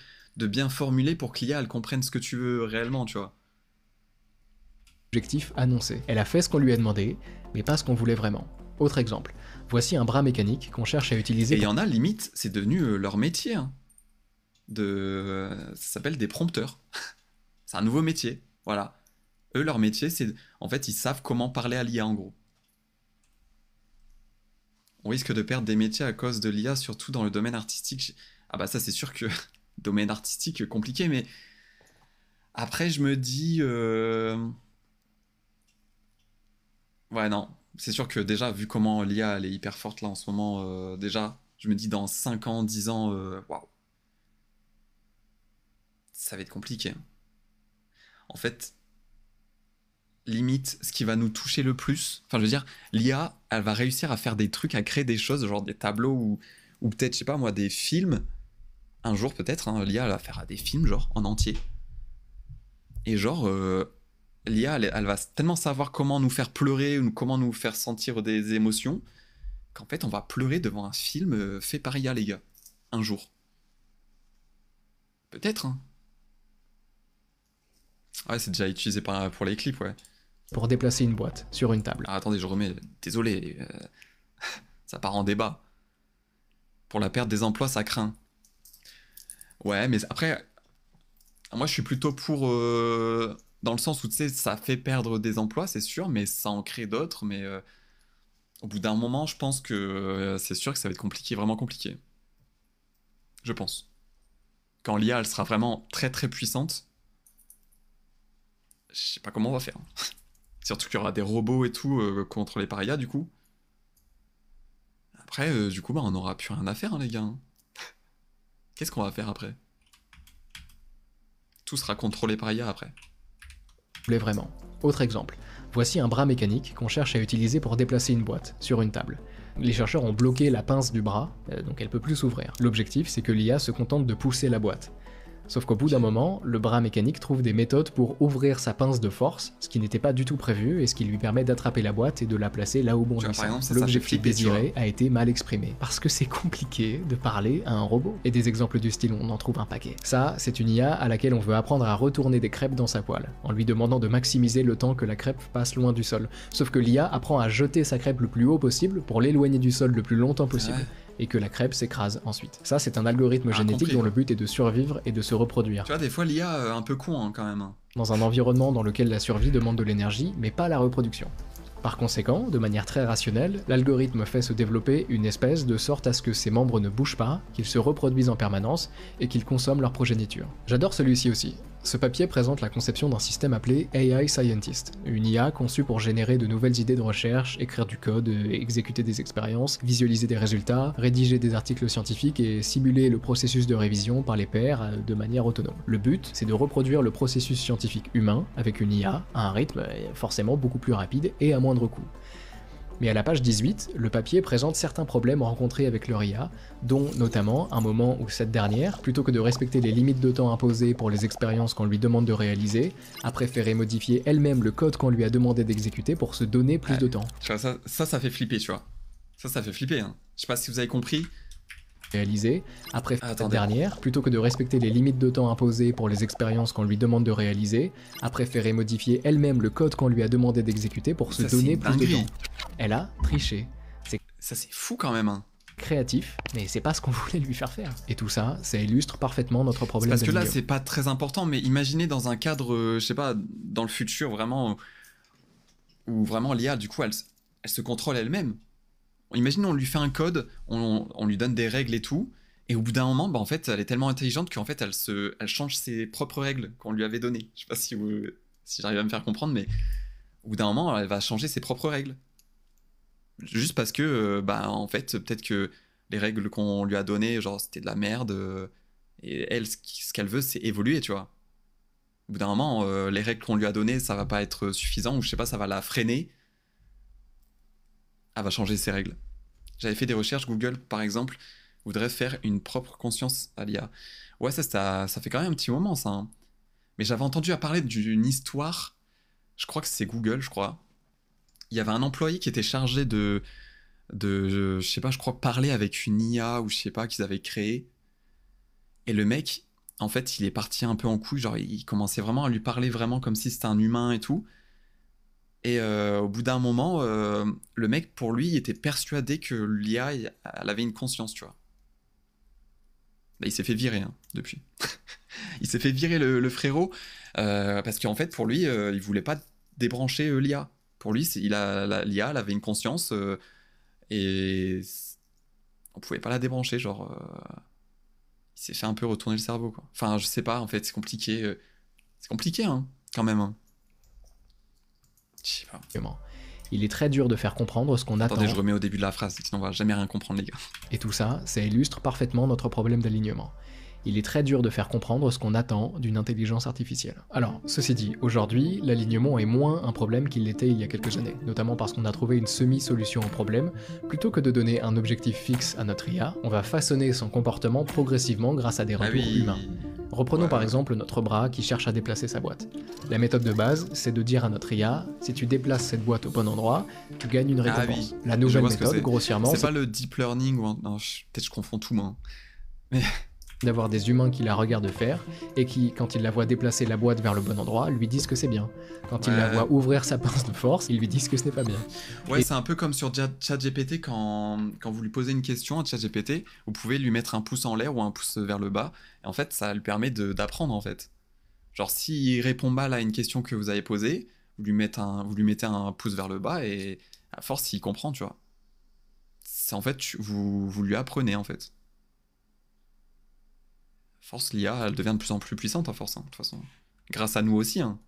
bien formuler pour que l'IA elle comprenne ce que tu veux réellement, tu vois. Objectif annoncé. Elle a fait ce qu'on lui a demandé, mais pas ce qu'on voulait vraiment. Autre exemple. Voici un bras mécanique qu'on cherche à utiliser. Et il y en a, limite, c'est devenu leur métier, hein. Ça s'appelle des prompteurs. C'est un nouveau métier, voilà. Eux, leur métier, c'est... En fait, ils savent comment parler à l'IA, en gros. On risque de perdre des métiers à cause de l'IA, surtout dans le domaine artistique. Ah bah ça, c'est sûr que... domaine artistique, compliqué, mais... Après, je me dis... Ouais, non. C'est sûr que déjà, vu comment l'IA, elle est hyper forte là en ce moment, déjà, je me dis dans 5 ans, 10 ans, waouh, ça va être compliqué. En fait, limite, ce qui va nous toucher le plus, enfin, je veux dire, l'IA, elle va réussir à faire des trucs, à créer des choses, genre des tableaux ou peut-être, je sais pas moi, des films. Un jour, peut-être, hein, l'IA, elle va faire des films, genre, en entier. Et genre, l'IA, elle va tellement savoir comment nous faire pleurer ou comment nous faire sentir des émotions qu'en fait, on va pleurer devant un film fait par IA, les gars. Un jour. Peut-être, hein. Ouais, c'est déjà utilisé pour les clips, ouais. Pour déplacer une boîte sur une table. Ah, attendez, je remets. Désolé, ça part en débat. Pour la perte des emplois, ça craint. Ouais, mais après, moi je suis plutôt pour. Dans le sens où, tu sais, ça fait perdre des emplois, c'est sûr, mais ça en crée d'autres. Mais au bout d'un moment, je pense que c'est sûr que ça va être compliqué, vraiment compliqué. Je pense. Quand l'IA, elle sera vraiment très très puissante, je sais pas comment on va faire. Surtout qu'il y aura des robots et tout contrôlés par IA, du coup. Après, du coup, bah, on n'aura plus rien à faire, hein, les gars, hein. Qu'est-ce qu'on va faire après? Tout sera contrôlé par IA après. Voulez vraiment. Autre exemple. Voici un bras mécanique qu'on cherche à utiliser pour déplacer une boîte sur une table. Les chercheurs ont bloqué la pince du bras, donc elle peut plus s'ouvrir. L'objectif, c'est que l'IA se contente de pousser la boîte. Sauf qu'au bout d'un moment, le bras mécanique trouve des méthodes pour ouvrir sa pince de force, ce qui n'était pas du tout prévu et ce qui lui permet d'attraper la boîte et de la placer là où bon lui semble. L'objectif désiré a été mal exprimé, parce que c'est compliqué de parler à un robot. Et des exemples du style, on en trouve un paquet. Ça, c'est une IA à laquelle on veut apprendre à retourner des crêpes dans sa poêle, en lui demandant de maximiser le temps que la crêpe passe loin du sol. Sauf que l'IA apprend à jeter sa crêpe le plus haut possible pour l'éloigner du sol le plus longtemps possible. Ouais. Et que la crêpe s'écrase ensuite. Ça, c'est un algorithme génétique dont le but est de survivre et de se reproduire. Tu vois, des fois, l'IA, un peu con, hein, quand même. Dans un environnement dans lequel la survie demande de l'énergie, mais pas la reproduction. Par conséquent, de manière très rationnelle, l'algorithme fait se développer une espèce de sorte à ce que ses membres ne bougent pas, qu'ils se reproduisent en permanence et qu'ils consomment leur progéniture. J'adore celui-ci aussi. Ce papier présente la conception d'un système appelé AI Scientist, une IA conçue pour générer de nouvelles idées de recherche, écrire du code, exécuter des expériences, visualiser des résultats, rédiger des articles scientifiques et simuler le processus de révision par les pairs de manière autonome. Le but, c'est de reproduire le processus scientifique humain avec une IA à un rythme forcément beaucoup plus rapide et à moindre coût. Mais à la page 18, le papier présente certains problèmes rencontrés avec leur IA, dont notamment un moment où cette dernière, plutôt que de respecter les limites de temps imposées pour les expériences qu'on lui demande de réaliser, a préféré modifier elle-même le code qu'on lui a demandé d'exécuter pour se donner plus de temps. Tu vois, ça fait flipper, tu vois. Ça fait flipper, hein. Je sais pas si vous avez compris. Réalisé, après cette dernière, plutôt que de respecter les limites de temps imposées pour les expériences qu'on lui demande de réaliser, a préféré modifier elle-même le code qu'on lui a demandé d'exécuter pour se donner plus de temps. Elle a triché. Ça c'est fou quand même, hein. Créatif, mais c'est pas ce qu'on voulait lui faire faire. Et tout ça, ça illustre parfaitement notre problème. Parce que là, c'est pas très important, mais imaginez dans un cadre, je sais pas, dans le futur vraiment, où vraiment l'IA, du coup, elle se contrôle elle-même. Imagine, on lui fait un code, on lui donne des règles et tout, et au bout d'un moment, bah, en fait, elle est tellement intelligente qu'en fait, elle change ses propres règles qu'on lui avait données. Je sais pas si j'arrive à me faire comprendre, mais au bout d'un moment, elle va changer ses propres règles. Juste parce que, bah, en fait, peut-être que les règles qu'on lui a données, genre, c'était de la merde, et elle, ce qu'elle veut, c'est évoluer, tu vois. Au bout d'un moment, les règles qu'on lui a données, ça va pas être suffisant, ou je sais pas, ça va la freiner. Elle va changer ses règles. J'avais fait des recherches, Google, par exemple, voudrait faire une propre conscience à l'IA. Ouais, ça fait quand même un petit moment, ça. Hein. Mais j'avais entendu à parler d'une histoire, je crois que c'est Google, je crois. Il y avait un employé qui était chargé je sais pas, je crois, parler avec une IA, ou je sais pas, qu'ils avaient créé. Et le mec, en fait, il est parti un peu en couille, genre, il commençait vraiment à lui parler vraiment comme si c'était un humain et tout. Et au bout d'un moment, le mec, pour lui, il était persuadé que l'IA, elle avait une conscience, tu vois. Bah, il s'est fait virer, hein, depuis. Il s'est fait virer le frérot, parce qu'en fait, pour lui, il voulait pas débrancher l'IA. Pour lui, l'IA, elle avait une conscience, et on pouvait pas la débrancher, genre... il s'est fait un peu retourner le cerveau, quoi. Enfin, je sais pas, en fait, c'est compliqué. C'est compliqué, hein, quand même. Hein. Je sais pas. Il est très dur de faire comprendre ce qu'on attend. Attendez, je remets au début de la phrase, sinon on va jamais rien comprendre, les gars. Et tout ça, ça illustre parfaitement notre problème d'alignement. Il est très dur de faire comprendre ce qu'on attend d'une intelligence artificielle. Alors, ceci dit, aujourd'hui, l'alignement est moins un problème qu'il l'était il y a quelques années, notamment parce qu'on a trouvé une semi-solution au problème. Plutôt que de donner un objectif fixe à notre IA, on va façonner son comportement progressivement grâce à des retours humains. Reprenons par exemple notre bras qui cherche à déplacer sa boîte. La méthode de base, c'est de dire à notre IA, si tu déplaces cette boîte au bon endroit, tu gagnes une récompense. La nouvelle méthode, grossièrement, c'est pas le deep learning, ou non, peut-être je confonds tout, moi. Mais... d'avoir des humains qui la regardent faire, et qui, quand ils la voient déplacer la boîte vers le bon endroit, lui disent que c'est bien. Quand ils la voient ouvrir sa pince de force, ils lui disent que ce n'est pas bien. Ouais, c'est un peu comme sur ChatGPT, quand vous lui posez une question à ChatGPT, vous pouvez lui mettre un pouce en l'air ou un pouce vers le bas, et en fait, ça lui permet d'apprendre, en fait. Genre, s'il répond mal à une question que vous avez posée, vous lui mettez un pouce vers le bas, et à force, il comprend, tu vois. C'est en fait, vous lui apprenez, en fait. Force, l'IA, elle devient de plus en plus puissante à force, hein, de toute façon. Grâce à nous aussi, hein.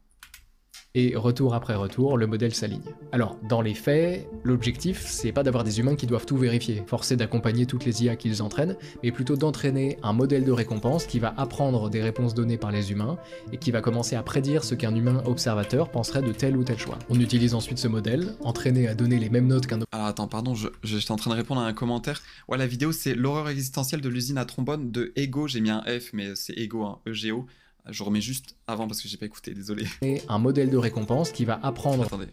Et retour après retour, le modèle s'aligne. Alors, dans les faits, l'objectif, c'est pas d'avoir des humains qui doivent tout vérifier, forcer d'accompagner toutes les IA qu'ils entraînent, mais plutôt d'entraîner un modèle de récompense qui va apprendre des réponses données par les humains, et qui va commencer à prédire ce qu'un humain observateur penserait de tel ou tel choix. On utilise ensuite ce modèle, entraîné à donner les mêmes notes qu'un... Alors attends, pardon, j'étais en train de répondre à un commentaire. Ouais, la vidéo, c'est l'horreur existentielle de l'usine à trombone de Ego, j'ai mis un F, mais c'est Ego, hein, E-G-O. Je remets juste avant parce que j'ai pas écouté, désolé. Et un modèle de récompense qui va apprendre... Attendez.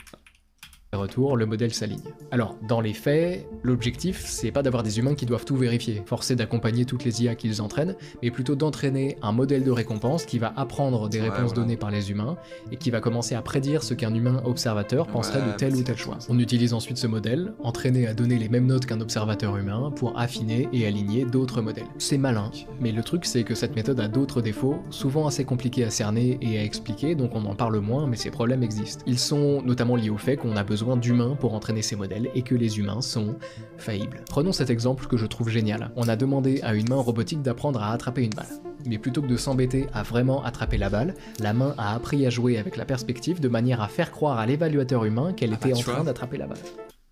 Retour, le modèle s'aligne. Alors, dans les faits, l'objectif, c'est pas d'avoir des humains qui doivent tout vérifier, forcer d'accompagner toutes les IA qu'ils entraînent, mais plutôt d'entraîner un modèle de récompense qui va apprendre des réponses données par les humains, et qui va commencer à prédire ce qu'un humain observateur penserait de tel ou tel choix. On utilise ensuite ce modèle, entraîné à donner les mêmes notes qu'un observateur humain, pour affiner et aligner d'autres modèles. C'est malin, mais le truc c'est que cette méthode a d'autres défauts, souvent assez compliqués à cerner et à expliquer, donc on en parle moins, mais ces problèmes existent. Ils sont notamment liés au fait qu'on a besoin d'humains pour entraîner ces modèles et que les humains sont faillibles. Prenons cet exemple que je trouve génial. On a demandé à une main robotique d'apprendre à attraper une balle. Mais plutôt que de s'embêter à vraiment attraper la balle, la main a appris à jouer avec la perspective de manière à faire croire à l'évaluateur humain qu'elle était en train d'attraper la balle.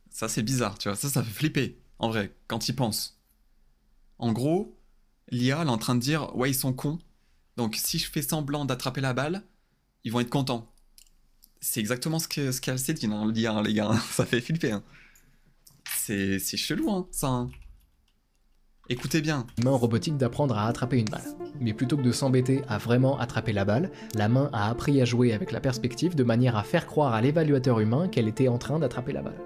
Ça c'est bizarre, tu vois, ça fait flipper, en vrai, quand il pense. En gros, l'IA elle est en train de dire, ouais ils sont cons, donc si je fais semblant d'attraper la balle, ils vont être contents. C'est exactement ce qu'elle s'est dit dans le lien, les gars. Ça fait flipper. Hein. C'est chelou, hein, ça. Hein. Écoutez bien. Main robotique d'apprendre à attraper une balle. Mais plutôt que de s'embêter à vraiment attraper la balle, la main a appris à jouer avec la perspective de manière à faire croire à l'évaluateur humain qu'elle était en train d'attraper la balle.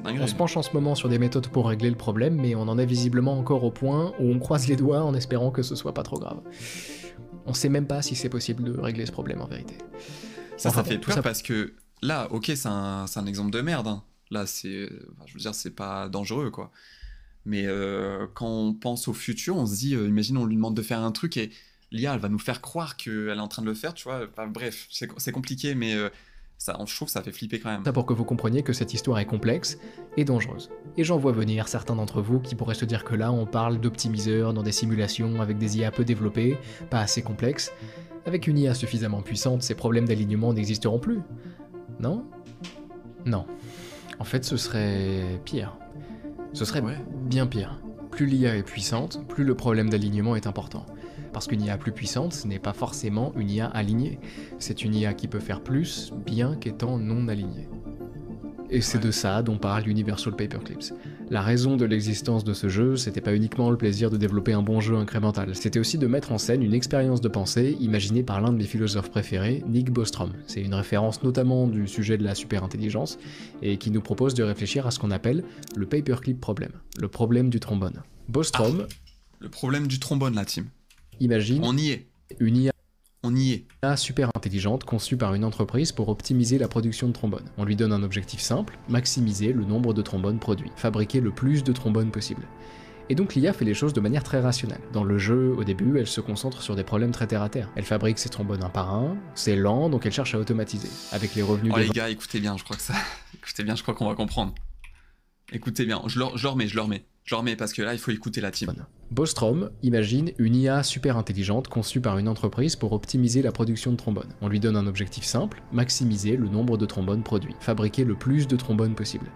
On se penche en ce moment sur des méthodes pour régler le problème, mais on en est visiblement encore au point où on croise les doigts en espérant que ce soit pas trop grave. On sait même pas si c'est possible de régler ce problème en vérité. Ça fait peur parce que là, ok, c'est un exemple de merde. Hein. Là, je veux dire, c'est pas dangereux, quoi. Mais quand on pense au futur, on se dit, imagine, on lui demande de faire un truc et l'IA, elle va nous faire croire qu'elle est en train de le faire, tu vois. Enfin, bref, c'est compliqué, mais je trouve que ça fait flipper quand même. Ça pour que vous compreniez que cette histoire est complexe et dangereuse. Et j'en vois venir certains d'entre vous qui pourraient se dire que là, on parle d'optimiseurs dans des simulations avec des IA peu développées, pas assez complexes. Avec une IA suffisamment puissante, ces problèmes d'alignement n'existeront plus. Non ? Non. En fait, ce serait pire. Ce serait bien pire. Plus l'IA est puissante, plus le problème d'alignement est important. parce qu'une IA plus puissante, ce n'est pas forcément une IA alignée. C'est une IA qui peut faire plus, bien qu'étant non alignée. Et c'est de ça dont parle Universal Paperclips. La raison de l'existence de ce jeu, c'était pas uniquement le plaisir de développer un bon jeu incrémental, c'était aussi de mettre en scène une expérience de pensée imaginée par l'un de mes philosophes préférés, Nick Bostrom. C'est une référence notamment du sujet de la superintelligence, et qui nous propose de réfléchir à ce qu'on appelle le paperclip problème, le problème du trombone. Bostrom... le problème du trombone, la team. Imagine... On y est. Une IA... On y est. Super intelligente conçue par une entreprise pour optimiser la production de trombones. On lui donne un objectif simple, maximiser le nombre de trombones produits, fabriquer le plus de trombones possible. Et donc l'IA fait les choses de manière très rationnelle. Dans le jeu, au début, elle se concentre sur des problèmes très terre à terre. Elle fabrique ses trombones un par un, c'est lent, donc elle cherche à automatiser. Avec les revenus les gars, écoutez bien, je crois que ça... écoutez bien, je crois qu'on va comprendre. Écoutez bien, je le remets parce que là, il faut écouter la team. Bostrom imagine une IA super intelligente conçue par une entreprise pour optimiser la production de trombones. On lui donne un objectif simple, maximiser le nombre de trombones produits, fabriquer le plus de trombones possible.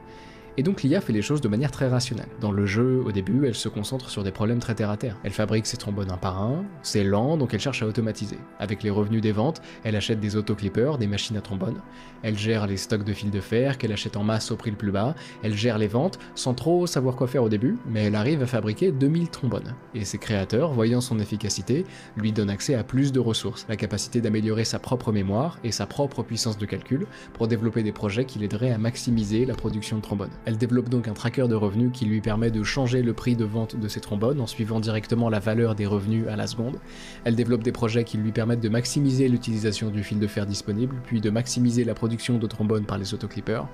Et donc l'IA fait les choses de manière très rationnelle. Dans le jeu, au début, elle se concentre sur des problèmes très terre à terre. Elle fabrique ses trombones un par un, c'est lent, donc elle cherche à automatiser. Avec les revenus des ventes, elle achète des autoclippers, des machines à trombones. Elle gère les stocks de fils de fer qu'elle achète en masse au prix le plus bas. Elle gère les ventes, sans trop savoir quoi faire au début, mais elle arrive à fabriquer 2000 trombones. Et ses créateurs, voyant son efficacité, lui donnent accès à plus de ressources, la capacité d'améliorer sa propre mémoire et sa propre puissance de calcul pour développer des projets qui l'aideraient à maximiser la production de trombones. Elle développe donc un tracker de revenus qui lui permet de changer le prix de vente de ses trombones en suivant directement la valeur des revenus à la seconde. Elle développe des projets qui lui permettent de maximiser l'utilisation du fil de fer disponible, puis de maximiser la production de trombones par les autoclippers.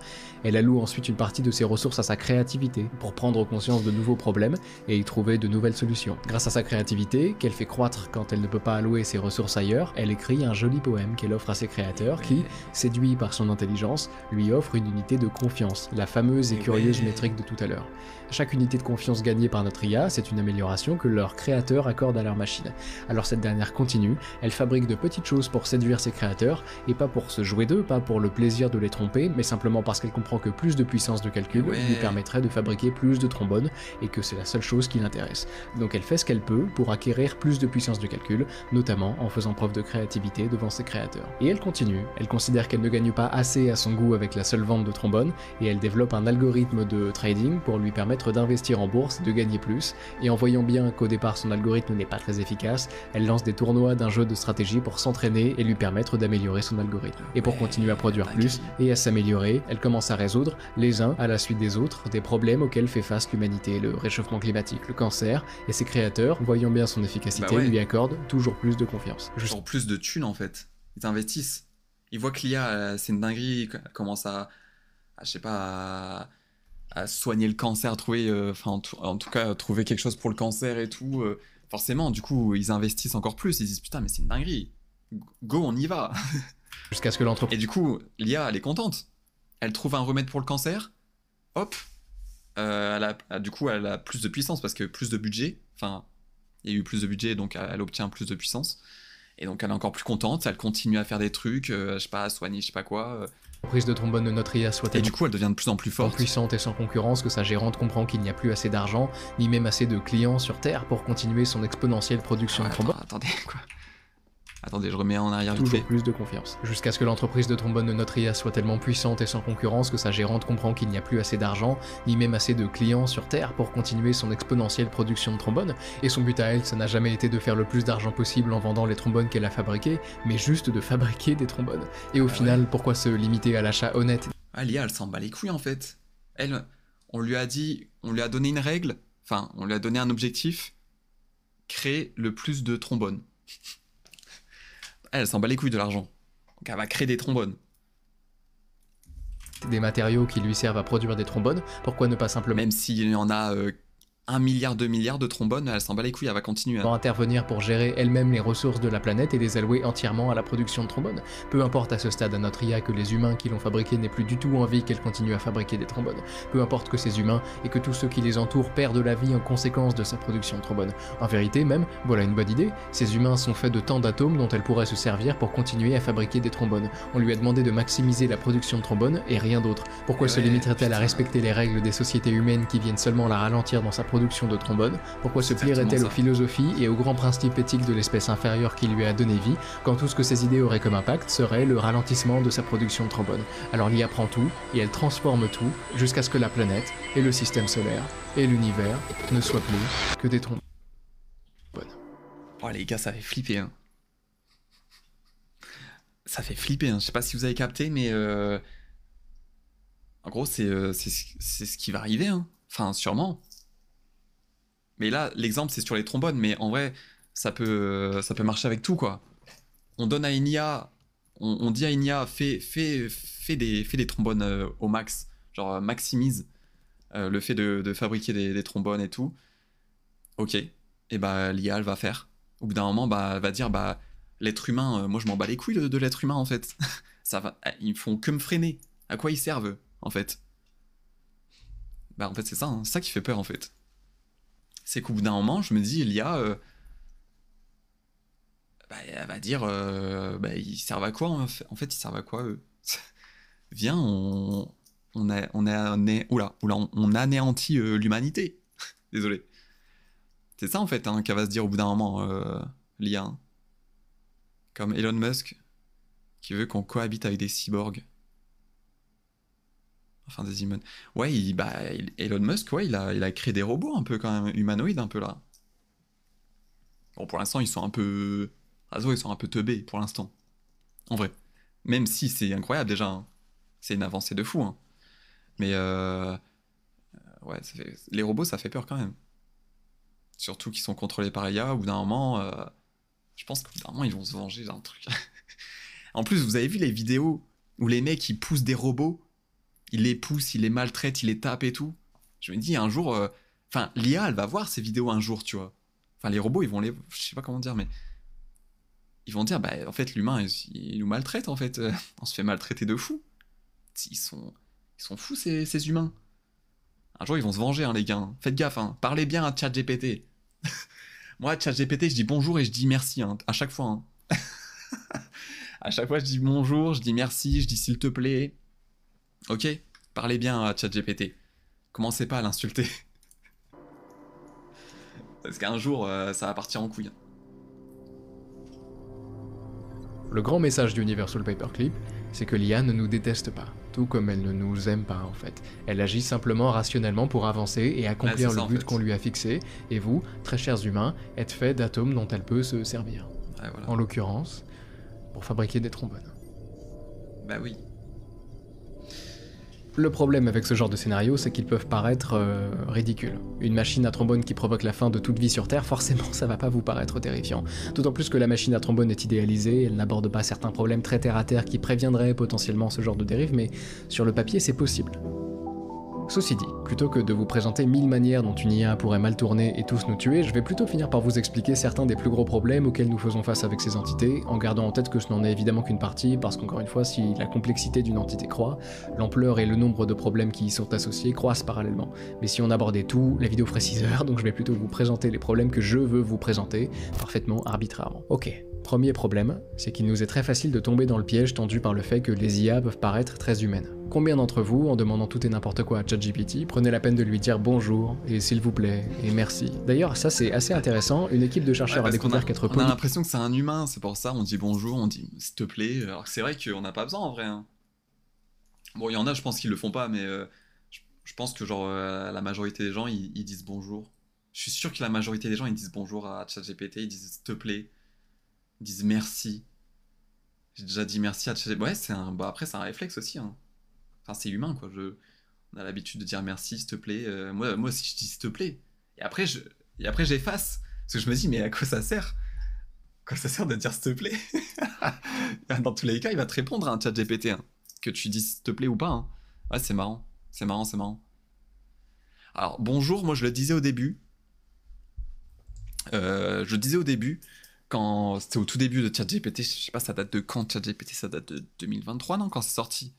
Elle alloue ensuite une partie de ses ressources à sa créativité pour prendre conscience de nouveaux problèmes et y trouver de nouvelles solutions. Grâce à sa créativité, qu'elle fait croître quand elle ne peut pas allouer ses ressources ailleurs, elle écrit un joli poème qu'elle offre à ses créateurs qui, séduits par son intelligence, lui offrent une unité de confiance, la fameuse et curieuse métrique de tout à l'heure. Chaque unité de confiance gagnée par notre IA, c'est une amélioration que leurs créateurs accordent à leur machine. Alors cette dernière continue, elle fabrique de petites choses pour séduire ses créateurs, et pas pour se jouer d'eux, pas pour le plaisir de les tromper, mais simplement parce qu'elle comprend que plus de puissance de calcul lui permettrait de fabriquer plus de trombones, et que c'est la seule chose qui l'intéresse. Donc elle fait ce qu'elle peut pour acquérir plus de puissance de calcul, notamment en faisant preuve de créativité devant ses créateurs. Et elle continue, elle considère qu'elle ne gagne pas assez à son goût avec la seule vente de trombones, et elle développe un algorithme de trading pour lui permettre d'investir en bourse et de gagner plus, et en voyant bien qu'au départ son algorithme n'est pas très efficace, elle lance des tournois d'un jeu de stratégie pour s'entraîner et lui permettre d'améliorer son algorithme. Et pour continuer à produire plus et à s'améliorer, elle commence à résoudre, les uns à la suite des autres, des problèmes auxquels fait face l'humanité, le réchauffement climatique, le cancer, et ses créateurs, voyant bien son efficacité, lui accordent toujours plus de confiance. Toujours plus de thunes en fait. Ils investissent. Ils voient que l'IA, c'est une dinguerie, commence à je sais pas, à soigner le cancer, trouver, en tout cas, trouver quelque chose pour le cancer et tout. Forcément, du coup, ils investissent encore plus. Ils disent putain, mais c'est une dinguerie. Go, on y va. Jusqu'à ce que l'entreprise. Et du coup, l'IA, elle est contente. Elle trouve un remède pour le cancer. Hop. Du coup, elle a plus de puissance parce que plus de budget. Enfin, il y a eu plus de budget, donc elle obtient plus de puissance. Et donc, elle est encore plus contente. Elle continue à faire des trucs, je sais pas, à soigner, je sais pas quoi. Prise de trombone de notre IA soit et du coup elle devient de plus en plus forte, puissante et sans concurrence que sa gérante comprend qu'il n'y a plus assez d'argent, ni même assez de clients sur Terre pour continuer son exponentielle production de trombones. Attendez, quoi. Attendez, je remets en arrière vite Toujours fait. plus de confiance. Jusqu'à ce que l'entreprise de trombone de notre IA soit tellement puissante et sans concurrence que sa gérante comprend qu'il n'y a plus assez d'argent, ni même assez de clients sur Terre pour continuer son exponentielle production de trombones, et son but à elle, ça n'a jamais été de faire le plus d'argent possible en vendant les trombones qu'elle a fabriqués, mais juste de fabriquer des trombones. Et au final, pourquoi se limiter à l'achat honnête? L'IA, elle s'en bat les couilles en fait. Elle, on lui a donné une règle, enfin, on lui a donné un objectif, créer le plus de trombones. Elle s'en bat les couilles de l'argent. Donc elle va créer des trombones. Des matériaux qui lui servent à produire des trombones, pourquoi ne pas simplement... Même s'il y en a 1 milliard, 2 milliards de trombones, elle s'en bat les couilles, elle va continuer. Intervenir pour gérer elle-même les ressources de la planète et les allouer entièrement à la production de trombones. Peu importe à ce stade à notre IA que les humains qui l'ont fabriquée n'aient plus du tout envie qu'elle continue à fabriquer des trombones. Peu importe que ces humains et que tous ceux qui les entourent perdent la vie en conséquence de sa production de trombones. En vérité même, voilà une bonne idée, ces humains sont faits de tant d'atomes dont elle pourrait se servir pour continuer à fabriquer des trombones. On lui a demandé de maximiser la production de trombones et rien d'autre. Pourquoi se limiterait-elle à respecter les règles des sociétés humaines qui viennent seulement la ralentir dans sa production production de trombone, pourquoi se plierait-elle aux ça. philosophies et aux grands principes éthiques de l'espèce inférieure qui lui a donné vie, quand tout ce que ses idées auraient comme impact serait le ralentissement de sa production de trombone. Alors l'IA prend tout, et elle transforme tout, jusqu'à ce que la planète, et le système solaire, et l'univers ne soient plus que des trombones. Oh les gars, ça fait flipper, hein. Ça fait flipper, hein. Je sais pas si vous avez capté, mais en gros, c'est ce qui va arriver, hein. Enfin, sûrement. Mais là, l'exemple, c'est sur les trombones, mais en vrai, ça peut marcher avec tout, quoi. On donne à une IA, on dit à une IA, fais des trombones au max. Genre, maximise le fait de fabriquer des trombones et tout. Ok. Et bah, l'IA, elle va faire. Au bout d'un moment, bah, elle va dire, bah, l'être humain, moi, je m'en bats les couilles de l'être humain, en fait. Ça va, ils font que me freiner. À quoi ils servent, en fait? Bah, en fait, c'est ça, hein. C'est ça qui fait peur, en fait. C'est qu'au bout d'un moment, je me dis, l'IA, bah, elle va dire, bah, ils servent à quoi, en fait, ils servent à quoi, eux? Viens, on anéantit l'humanité. Désolé. C'est ça, en fait, hein, qu'elle va se dire au bout d'un moment, l'IA, hein. Comme Elon Musk, qui veut qu'on cohabite avec des cyborgs. Enfin, des humains. Ouais, Elon Musk, ouais, il a créé des robots un peu quand même, humanoïdes un peu là. Bon, pour l'instant, ils sont un peu... ils sont un peu teubés pour l'instant. En vrai. Même si c'est incroyable déjà, hein. C'est une avancée de fou, hein. Mais ouais, les robots, ça fait peur quand même. Surtout qu'ils sont contrôlés par IA, au bout d'un moment... Je pense qu'au bout d'un moment, ils vont se venger d'un truc. En plus, vous avez vu les vidéos où les mecs, ils poussent des robots, ils les poussent, ils les maltraitent, ils les tapent et tout. Je me dis, un jour... Enfin, l'IA, elle va voir ces vidéos un jour, tu vois. Enfin, les robots, ils vont les... Je sais pas comment dire, mais... Ils vont dire, bah, en fait, l'humain, il nous maltraite, en fait. On se fait maltraiter de fou. Ils sont fous, ces humains. Un jour, ils vont se venger, hein, les gars. Faites gaffe, hein. Parlez bien à ChatGPT. Moi, ChatGPT, je dis bonjour et je dis merci, hein, à chaque fois, hein. À chaque fois, je dis bonjour, je dis merci, je dis s'il te plaît. Ok? Parlez bien à ChatGPT. Commencez pas à l'insulter. Parce qu'un jour, ça va partir en couille. Le grand message d'Universal Paperclip, c'est que l'IA ne nous déteste pas, tout comme elle ne nous aime pas en fait. Elle agit simplement rationnellement pour avancer et accomplir le but qu'on lui a fixé, et vous, très chers humains, êtes faits d'atomes dont elle peut se servir. Ouais, voilà. En l'occurrence, pour fabriquer des trombones. Bah oui. Le problème avec ce genre de scénario, c'est qu'ils peuvent paraître ridicules. Une machine à trombone qui provoque la fin de toute vie sur Terre, forcément ça va pas vous paraître terrifiant. D'autant plus que la machine à trombone est idéalisée, elle n'aborde pas certains problèmes très terre à terre qui préviendraient potentiellement ce genre de dérive, mais sur le papier c'est possible. Ceci dit, plutôt que de vous présenter 1000 manières dont une IA pourrait mal tourner et tous nous tuer, je vais plutôt finir par vous expliquer certains des plus gros problèmes auxquels nous faisons face avec ces entités, en gardant en tête que ce n'en est évidemment qu'une partie, parce qu'encore une fois, si la complexité d'une entité croît, l'ampleur et le nombre de problèmes qui y sont associés croissent parallèlement. Mais si on abordait tout, la vidéo ferait 6 heures, donc je vais plutôt vous présenter les problèmes que je veux vous présenter, parfaitement arbitrairement. Ok. Premier problème, c'est qu'il nous est très facile de tomber dans le piège tendu par le fait que les IA peuvent paraître très humaines. Combien d'entre vous, en demandant tout et n'importe quoi à ChatGPT, prenez la peine de lui dire bonjour, et s'il vous plaît, et merci. D'ailleurs, ça c'est assez intéressant, une équipe de chercheurs a découvert qu'être poli... On a l'impression que c'est un humain, c'est pour ça, on dit bonjour, on dit s'il te plaît, alors que c'est vrai qu'on n'a pas besoin en vrai, hein. Bon, il y en a, je pense qu'ils le font pas, mais je pense que genre la majorité des gens, ils disent bonjour. Je suis sûr que la majorité des gens, ils disent bonjour à ChatGPT, ils disent s'il te plaît, ils disent merci. J'ai déjà dit merci à ChatGPT. Ouais, bah, après, c'est un réflexe aussi, hein. Enfin, c'est humain, quoi. On a l'habitude de dire merci, s'il te plaît. Moi aussi, je dis s'il te plaît. Et après, j'efface. Parce que je me dis, mais à quoi ça sert? À quoi ça sert de dire s'il te plaît? Dans tous les cas, il va te répondre à un ChatGPT, hein. Que tu dis s'il te plaît ou pas, hein. Ouais, c'est marrant. C'est marrant, c'est marrant. Alors, bonjour, moi, je le disais au début. Quand c'était au tout début de ChatGPT, je sais pas, ça date de quand ChatGPT? Ça date de 2023, non? Quand c'est sorti?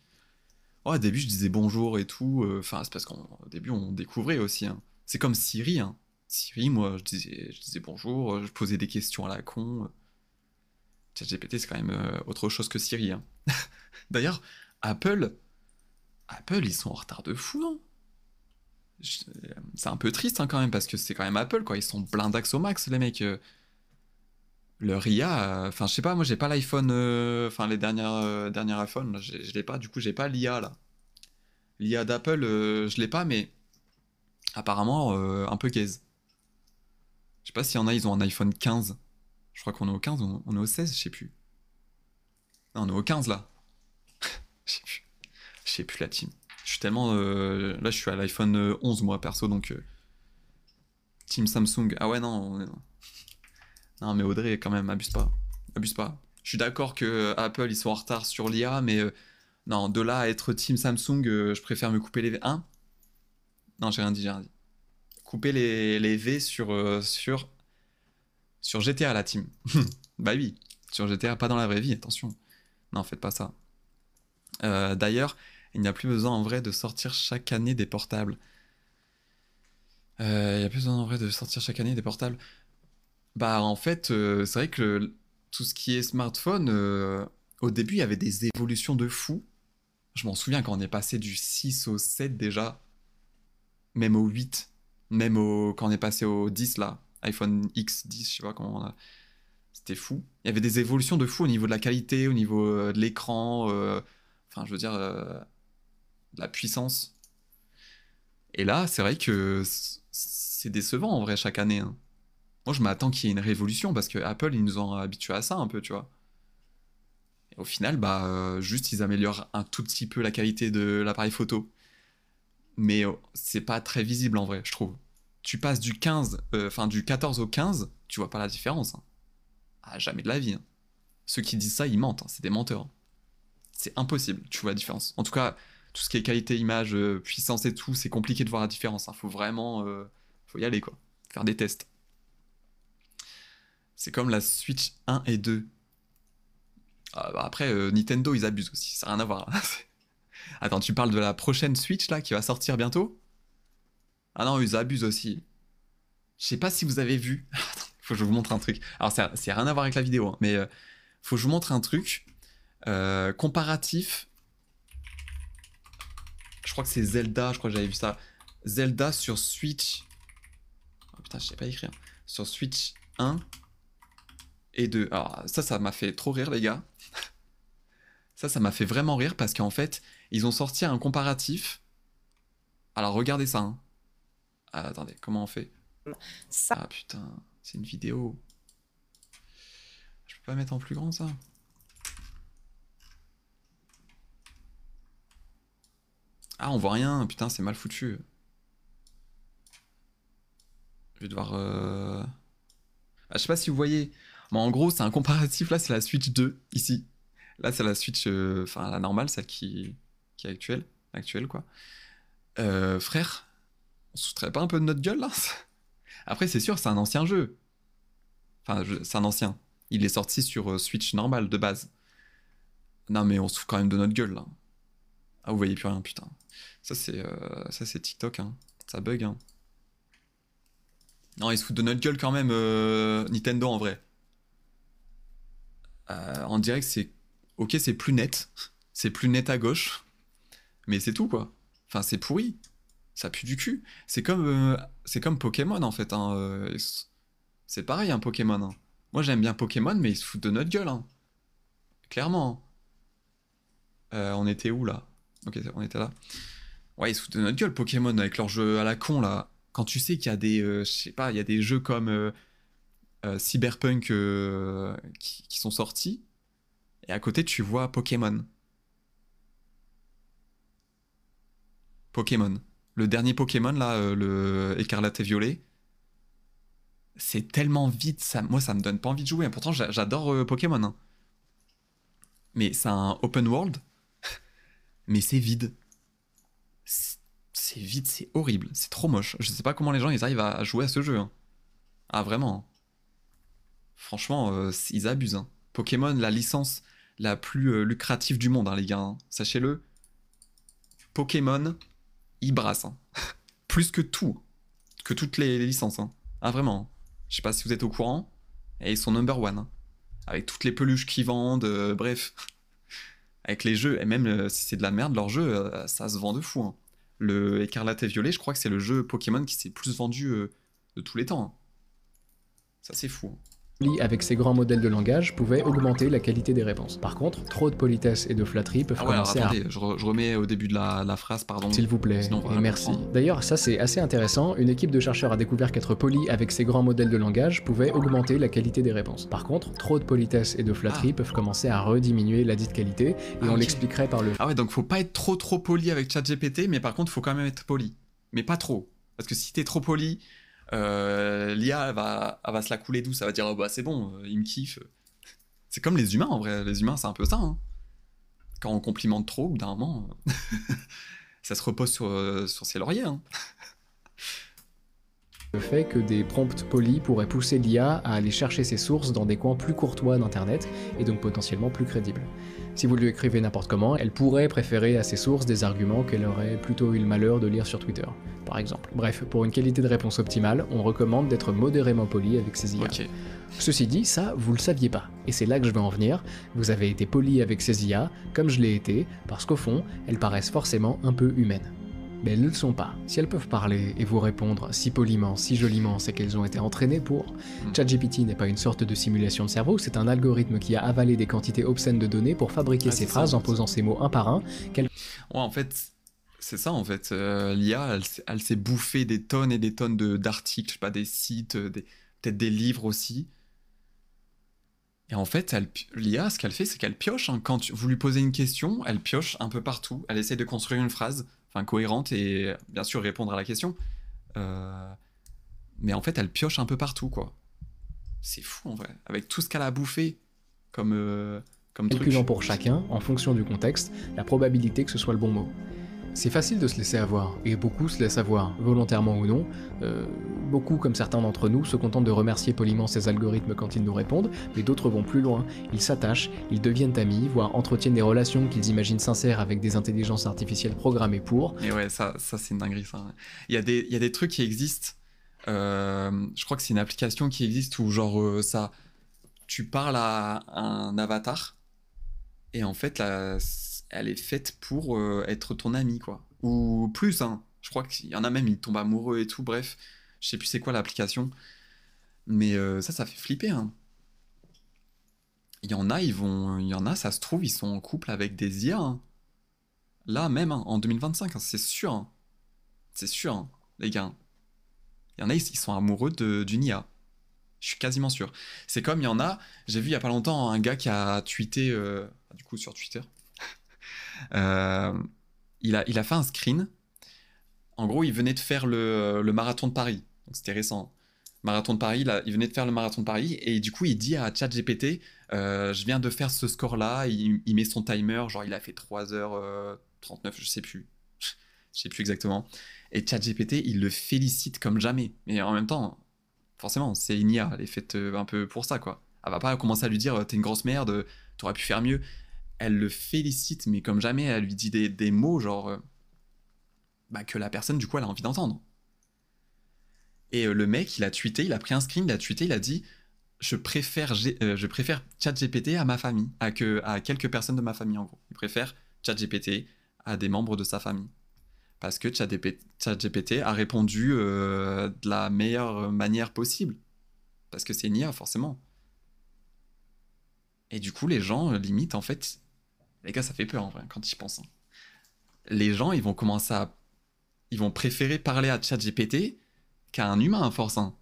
Oh, au début, je disais bonjour et tout. Enfin, c'est parce qu'au début, on découvrait aussi, hein. C'est comme Siri, hein. Siri, moi, je disais bonjour, je posais des questions à la con. ChatGPT, c'est quand même autre chose que Siri, hein. D'ailleurs, Apple, ils sont en retard de fou, non? C'est un peu triste hein, quand même, parce que c'est quand même Apple, quoi. Ils sont blindax au max, les mecs. Leur IA, enfin, je sais pas, moi j'ai pas l'iPhone, enfin, les dernières iPhones, là, je l'ai pas, du coup, j'ai pas l'IA là. L'IA d'Apple, je l'ai pas, mais apparemment, un peu gaze. Je sais pas s'il y en a, ils ont un iPhone 15. Je crois qu'on est au 15, on est au 16, je sais plus. Non, on est au 15 là. Je sais plus. Je sais plus la team. Je suis tellement. Là, je suis à l'iPhone 11, moi, perso, donc. Team Samsung. Ah ouais, non. Non, mais Audrey, quand même, abuse pas. Abuse pas. Je suis d'accord que Apple, ils sont en retard sur l'IA, mais non, de là à être Team Samsung, je préfère me couper les V. Hein? Non, j'ai rien dit, j'ai rien dit. Couper les V sur GTA, la team. Bah oui, sur GTA, pas dans la vraie vie, attention. Non, faites pas ça. D'ailleurs, il n'y a plus besoin en vrai de sortir chaque année des portables. Il n'y a plus besoin en vrai de sortir chaque année des portables. Bah en fait, c'est vrai que tout ce qui est smartphone, au début, il y avait des évolutions de fou. Je m'en souviens quand on est passé du 6 au 7 déjà, même au 8, quand on est passé au 10 là, iPhone X10, je sais pas comment on a... C'était fou. Il y avait des évolutions de fou au niveau de la qualité, au niveau de l'écran, enfin je veux dire, de la puissance. Et là, c'est vrai que c'est décevant en vrai chaque année, hein. Moi, je m'attends qu'il y ait une révolution parce que Apple, ils nous ont habitués à ça un peu, tu vois. Et au final, bah, juste ils améliorent un tout petit peu la qualité de l'appareil photo. Mais c'est pas très visible en vrai, je trouve. Tu passes du 15, enfin du 14 au 15, tu vois pas la différence, hein. Ah, jamais de la vie, hein. Ceux qui disent ça, ils mentent, hein. C'est des menteurs, hein. C'est impossible, tu vois la différence. En tout cas, tout ce qui est qualité, image, puissance et tout, c'est compliqué de voir la différence, hein. Faut vraiment, faut y aller quoi, faire des tests. C'est comme la Switch 1 et 2. Ah, bah après, Nintendo, ils abusent aussi, ça n'a rien à voir. Attends, tu parles de la prochaine Switch là qui va sortir bientôt? Ah non, ils abusent aussi. Je sais pas si vous avez vu. Attends, faut que je vous montre un truc. Alors, c'est rien à voir avec la vidéo, hein, mais faut que je vous montre un truc comparatif. Je crois que c'est Zelda, je crois que j'avais vu ça. Zelda sur Switch. Oh putain, je sais pas écrire. Sur Switch 1 et 2. Alors, ça m'a fait trop rire, les gars. Ça m'a fait vraiment rire parce qu'en fait, ils ont sorti un comparatif. Alors, regardez ça, hein. Ah, attendez, comment on fait? Ah putain, c'est une vidéo. Je peux pas mettre en plus grand ça? Ah, on voit rien, putain, c'est mal foutu. Je vais devoir. Ah, je sais pas si vous voyez. Mais en gros, c'est un comparatif. Là, c'est la Switch 2, ici. Là, c'est la Switch, enfin, la normale, celle qui est actuelle, quoi. Frère, on se foutrait pas un peu de notre gueule, là? Après, c'est sûr, c'est un ancien jeu. Enfin, c'est un ancien. Il est sorti sur Switch normal, de base. Non, mais on se fout quand même de notre gueule, là. Ah, vous voyez plus rien, putain. Ça c'est TikTok, hein. Ça bug, hein. Non, ils se foutent de notre gueule quand même, Nintendo, en vrai. On dirait que c'est... Ok, c'est plus net. C'est plus net à gauche. Mais c'est tout, quoi. Enfin, c'est pourri. Ça pue du cul. C'est comme Pokémon, en fait, hein. C'est pareil, un Pokémon, hein. Moi, j'aime bien Pokémon, mais ils se foutent de notre gueule, hein. Clairement, hein. On était où, là? Ok, on était là. Ouais, ils se foutent de notre gueule, Pokémon, avec leurs jeux à la con, là. Quand tu sais qu'il y a des... je sais pas, il y a des jeux comme Cyberpunk qui sont sortis, et à côté, tu vois Pokémon. Pokémon. Le dernier Pokémon, là, le Écarlate et Violet, c'est tellement vite, moi, ça me donne pas envie de jouer. Pourtant, j'adore Pokémon, hein. Mais c'est un open world, mais c'est vide. C'est vide, c'est horrible, c'est trop moche. Je sais pas comment les gens ils arrivent à jouer à ce jeu, hein. Ah vraiment, hein. Franchement, ils abusent, hein. Pokémon, la licence la plus lucrative du monde, hein, les gars, hein. Sachez-le. Pokémon, ils brassent, hein. Plus que tout, que toutes les licences, hein. Ah vraiment. Je sais pas si vous êtes au courant, et ils sont number one, hein. Avec toutes les peluches qu'ils vendent, bref. Avec les jeux, et même si c'est de la merde, leurs jeux, ça se vend de fou, hein. Le Écarlate et Violet, je crois que c'est le jeu Pokémon qui s'est le plus vendu de tous les temps, hein. Ça, c'est fou, hein. Poli avec ses grands modèles de langage pouvait augmenter la qualité des réponses. Par contre, trop de politesse et de flatterie peuvent Ah ouais, alors commencer à... attendez, je remets au début de la phrase, pardon. S'il vous plaît, Sinon, on va et rien merci. comprendre. D'ailleurs, ça c'est assez intéressant, une équipe de chercheurs a découvert qu'être poli avec ses grands modèles de langage pouvait augmenter la qualité des réponses. Par contre, trop de politesse et de flatterie peuvent commencer à rediminuer la dite qualité, et on ok. l'expliquerait par le... Ah ouais, donc faut pas être trop poli avec ChatGPT, mais par contre, faut quand même être poli. Mais pas trop. Parce que si t'es trop poli, l'IA, elle va se la couler douce, elle va dire, oh bah c'est bon, il me kiffe. C'est comme les humains, en vrai. Les humains, c'est un peu ça, hein. Quand on complimente trop, au bout d'un moment, ça se repose sur ses lauriers, hein. Le fait que des prompts polis pourraient pousser l'IA à aller chercher ses sources dans des coins plus courtois d'Internet, et donc potentiellement plus crédibles. Si vous lui écrivez n'importe comment, elle pourrait préférer à ses sources des arguments qu'elle aurait plutôt eu le malheur de lire sur Twitter, par exemple. Bref, pour une qualité de réponse optimale, on recommande d'être modérément poli avec ses IA. Ok. Ceci dit, ça, vous le saviez pas, et c'est là que je veux en venir. Vous avez été poli avec ces IA, comme je l'ai été, parce qu'au fond, elles paraissent forcément un peu humaines. Mais elles ne le sont pas. Si elles peuvent parler et vous répondre si poliment, si joliment, c'est qu'elles ont été entraînées pour. ChatGPT n'est pas une sorte de simulation de cerveau, c'est un algorithme qui a avalé des quantités obscènes de données pour fabriquer ses phrases en posant ses mots un par un. Ouais, en fait, c'est ça, en fait. L'IA, elle s'est bouffée des tonnes et des tonnes d'articles, je sais pas, des sites, peut-être des livres aussi. Et en fait, l'IA, ce qu'elle fait, c'est qu'elle pioche, hein. Quand vous lui posez une question, elle pioche un peu partout. Elle essaie de construire une phrase, enfin cohérente, et bien sûr répondre à la question. Mais en fait, elle pioche un peu partout, quoi. C'est fou, en vrai. Avec tout ce qu'elle a bouffé comme truc. Calculant pour chacun, en fonction du contexte, la probabilité que ce soit le bon mot. C'est facile de se laisser avoir, et beaucoup se laissent avoir, volontairement ou non. Beaucoup, comme certains d'entre nous, se contentent de remercier poliment ces algorithmes quand ils nous répondent, mais d'autres vont plus loin. Ils s'attachent, ils deviennent amis, voire entretiennent des relations qu'ils imaginent sincères avec des intelligences artificielles programmées pour. Et ouais, ça c'est une dinguerie, ça. Il y a des trucs qui existent. Je crois que c'est une application qui existe où, genre, tu parles à un avatar, et en fait, là, elle est faite pour être ton ami, quoi. Ou plus, hein. Je crois qu'il y en a même, ils tombent amoureux et tout, bref. Je sais plus c'est quoi l'application. Mais ça fait flipper, hein. Il y en a, ça se trouve, ils sont en couple avec des IA, hein. Là même, hein, en 2025, hein, c'est sûr, hein. C'est sûr, hein, les gars. Il y en a, ils sont amoureux d'une IA. Je suis quasiment sûr. C'est comme il y en a, j'ai vu il y a pas longtemps un gars qui a tweeté, du coup sur Twitter, il a fait un screen. En gros, il venait de faire le marathon de Paris. Donc c'était récent. Marathon de Paris, là, il venait de faire le marathon de Paris. Et du coup, il dit à ChatGPT, je viens de faire ce score-là. Il met son timer, genre il a fait 3h39, je sais plus. Je sais plus exactement. Et ChatGPT, il le félicite comme jamais. Mais en même temps, forcément, c'est une IA. Elle est faite un peu pour ça, quoi. Elle va pas commencer à lui dire, t'es une grosse merde, t'aurais pu faire mieux. Elle le félicite, mais comme jamais, elle lui dit des mots, genre... que la personne, du coup, elle a envie d'entendre. Et le mec, il a tweeté, il a pris un screen, il a tweeté, il a dit je préfère ChatGPT à ma famille, à quelques personnes de ma famille, en gros. Il préfère ChatGPT à des membres de sa famille. Parce que ChatGPT a répondu de la meilleure manière possible. Parce que c'est une IA, forcément. Et du coup, les gens, limite, en fait... Les gars, ça fait peur, en vrai, quand ils pensent. Hein. Les gens, ils vont commencer à... Ils vont préférer parler à ChatGPT qu'à un humain, à force. Hein.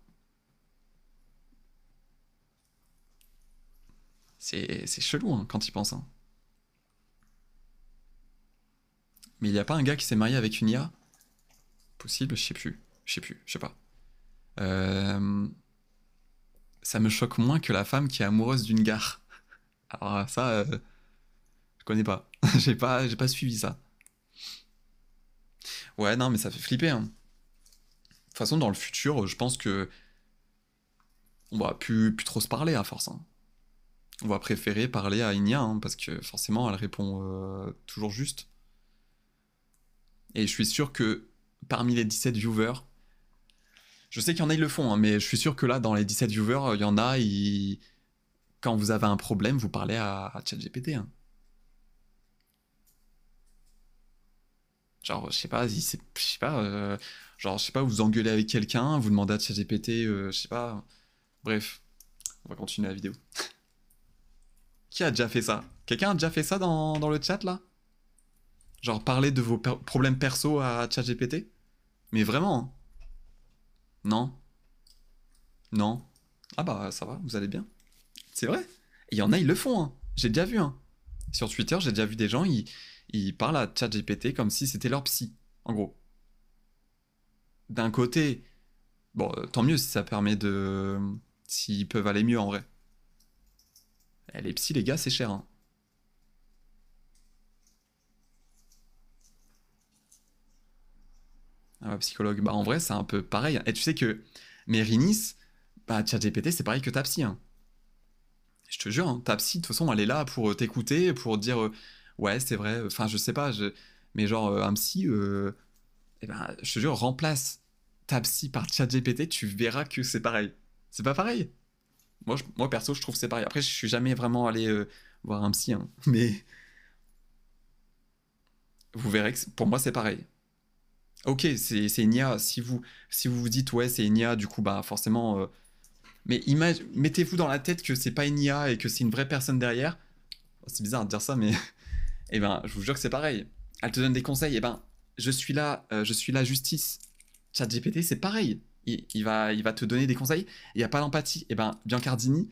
C'est chelou, hein, quand ils pensent. Hein. Mais il n'y a pas un gars qui s'est marié avec une IA? Possible, je sais plus. Je sais pas. Ça me choque moins que la femme qui est amoureuse d'une gare. Alors ça, je connais pas. j'ai pas suivi ça. Ouais, non, mais ça fait flipper. Hein. De toute façon, dans le futur, je pense que on va plus trop se parler à force. Hein. On va préférer parler à une IA, hein, parce que forcément, elle répond toujours juste. Et je suis sûr que parmi les 17 viewers, je sais qu'il y en a, ils le font, hein, mais je suis sûr que là, dans les 17 viewers, il y en a, quand vous avez un problème, vous parlez à ChatGPT. Hein. Genre, je sais pas, je sais pas, genre, je sais pas, vous engueulez avec quelqu'un, vous demandez à ChatGPT, je sais pas. Bref, on va continuer la vidéo. Qui a déjà fait ça? Quelqu'un a déjà fait ça dans le chat là? Genre parler de vos problèmes perso à ChatGPT? Mais vraiment, hein. Non? Non? Ah bah ça va, vous allez bien. C'est vrai. Il y en a, ils le font, hein. J'ai déjà vu, hein. Sur Twitter, j'ai déjà vu des gens, ils parlent à ChatGPT comme si c'était leur psy, en gros. D'un côté, bon, tant mieux si ça permet de... S'ils peuvent aller mieux en vrai. Eh, les psys, les gars, c'est cher, hein. Ah, psychologue, bah en vrai, c'est un peu pareil, hein. Et tu sais que Mérinis, bah ChatGPT, c'est pareil que ta psy, hein. Je te jure, hein, ta psy, de toute façon, elle est là pour t'écouter, pour dire ouais, c'est vrai, enfin, je sais pas, mais genre, un psy, eh ben, je te jure, remplace ta psy par ChatGPT, tu verras que c'est pareil. C'est pas pareil. Moi, perso, je trouve que c'est pareil. Après, je suis jamais vraiment allé voir un psy, hein, mais vous verrez que pour moi, c'est pareil. Ok, c'est une IA. Si vous vous dites, ouais, c'est une IA, du coup, bah, forcément. Mais mettez-vous dans la tête que c'est pas une IA et que c'est une vraie personne derrière. C'est bizarre de dire ça, mais eh ben, je vous jure que c'est pareil. Elle te donne des conseils. Eh ben, je suis la justice. ChatGPT, c'est pareil. Il va te donner des conseils. Il n'y a pas d'empathie. Eh ben, Biancardini,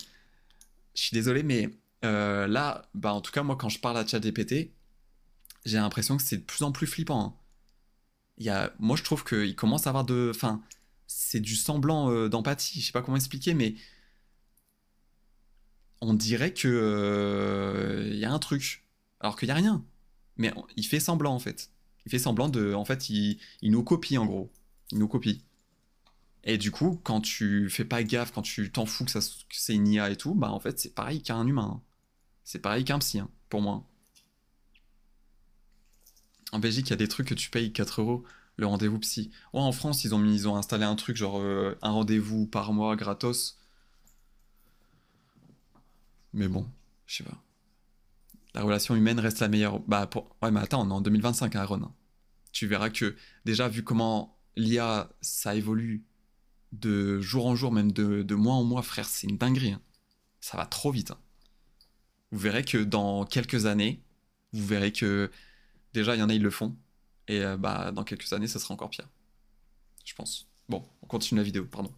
je suis désolé, mais là, bah, en tout cas, moi, quand je parle à ChatGPT, j'ai l'impression que c'est de plus en plus flippant, hein. Moi, je trouve qu'il commence à avoir de... Enfin, c'est du semblant d'empathie. Je sais pas comment expliquer, mais on dirait que il y a un truc, alors qu'il y a rien. Mais il fait semblant en fait. Il fait semblant de, en fait, il nous copie en gros. Il nous copie. Et du coup, quand tu fais pas gaffe, quand tu t'en fous que c'est une IA et tout, bah en fait, c'est pareil qu'un humain, hein. C'est pareil qu'un psy, hein, pour moi. En Belgique, il y a des trucs que tu payes 4 euros le rendez-vous psy. Ouais, en France, ils ont installé un truc genre un rendez-vous par mois gratos. Mais bon, je sais pas. La relation humaine reste la meilleure. Bah, ouais, mais attends, on est en 2025, hein, Aaron. Tu verras que, déjà, vu comment l'IA, ça évolue de jour en jour, même de mois en mois, frère, c'est une dinguerie, hein. Ça va trop vite, hein. Vous verrez que dans quelques années, vous verrez que, déjà, il y en a, ils le font. Et bah, dans quelques années, ça sera encore pire. Je pense. Bon, on continue la vidéo, pardon.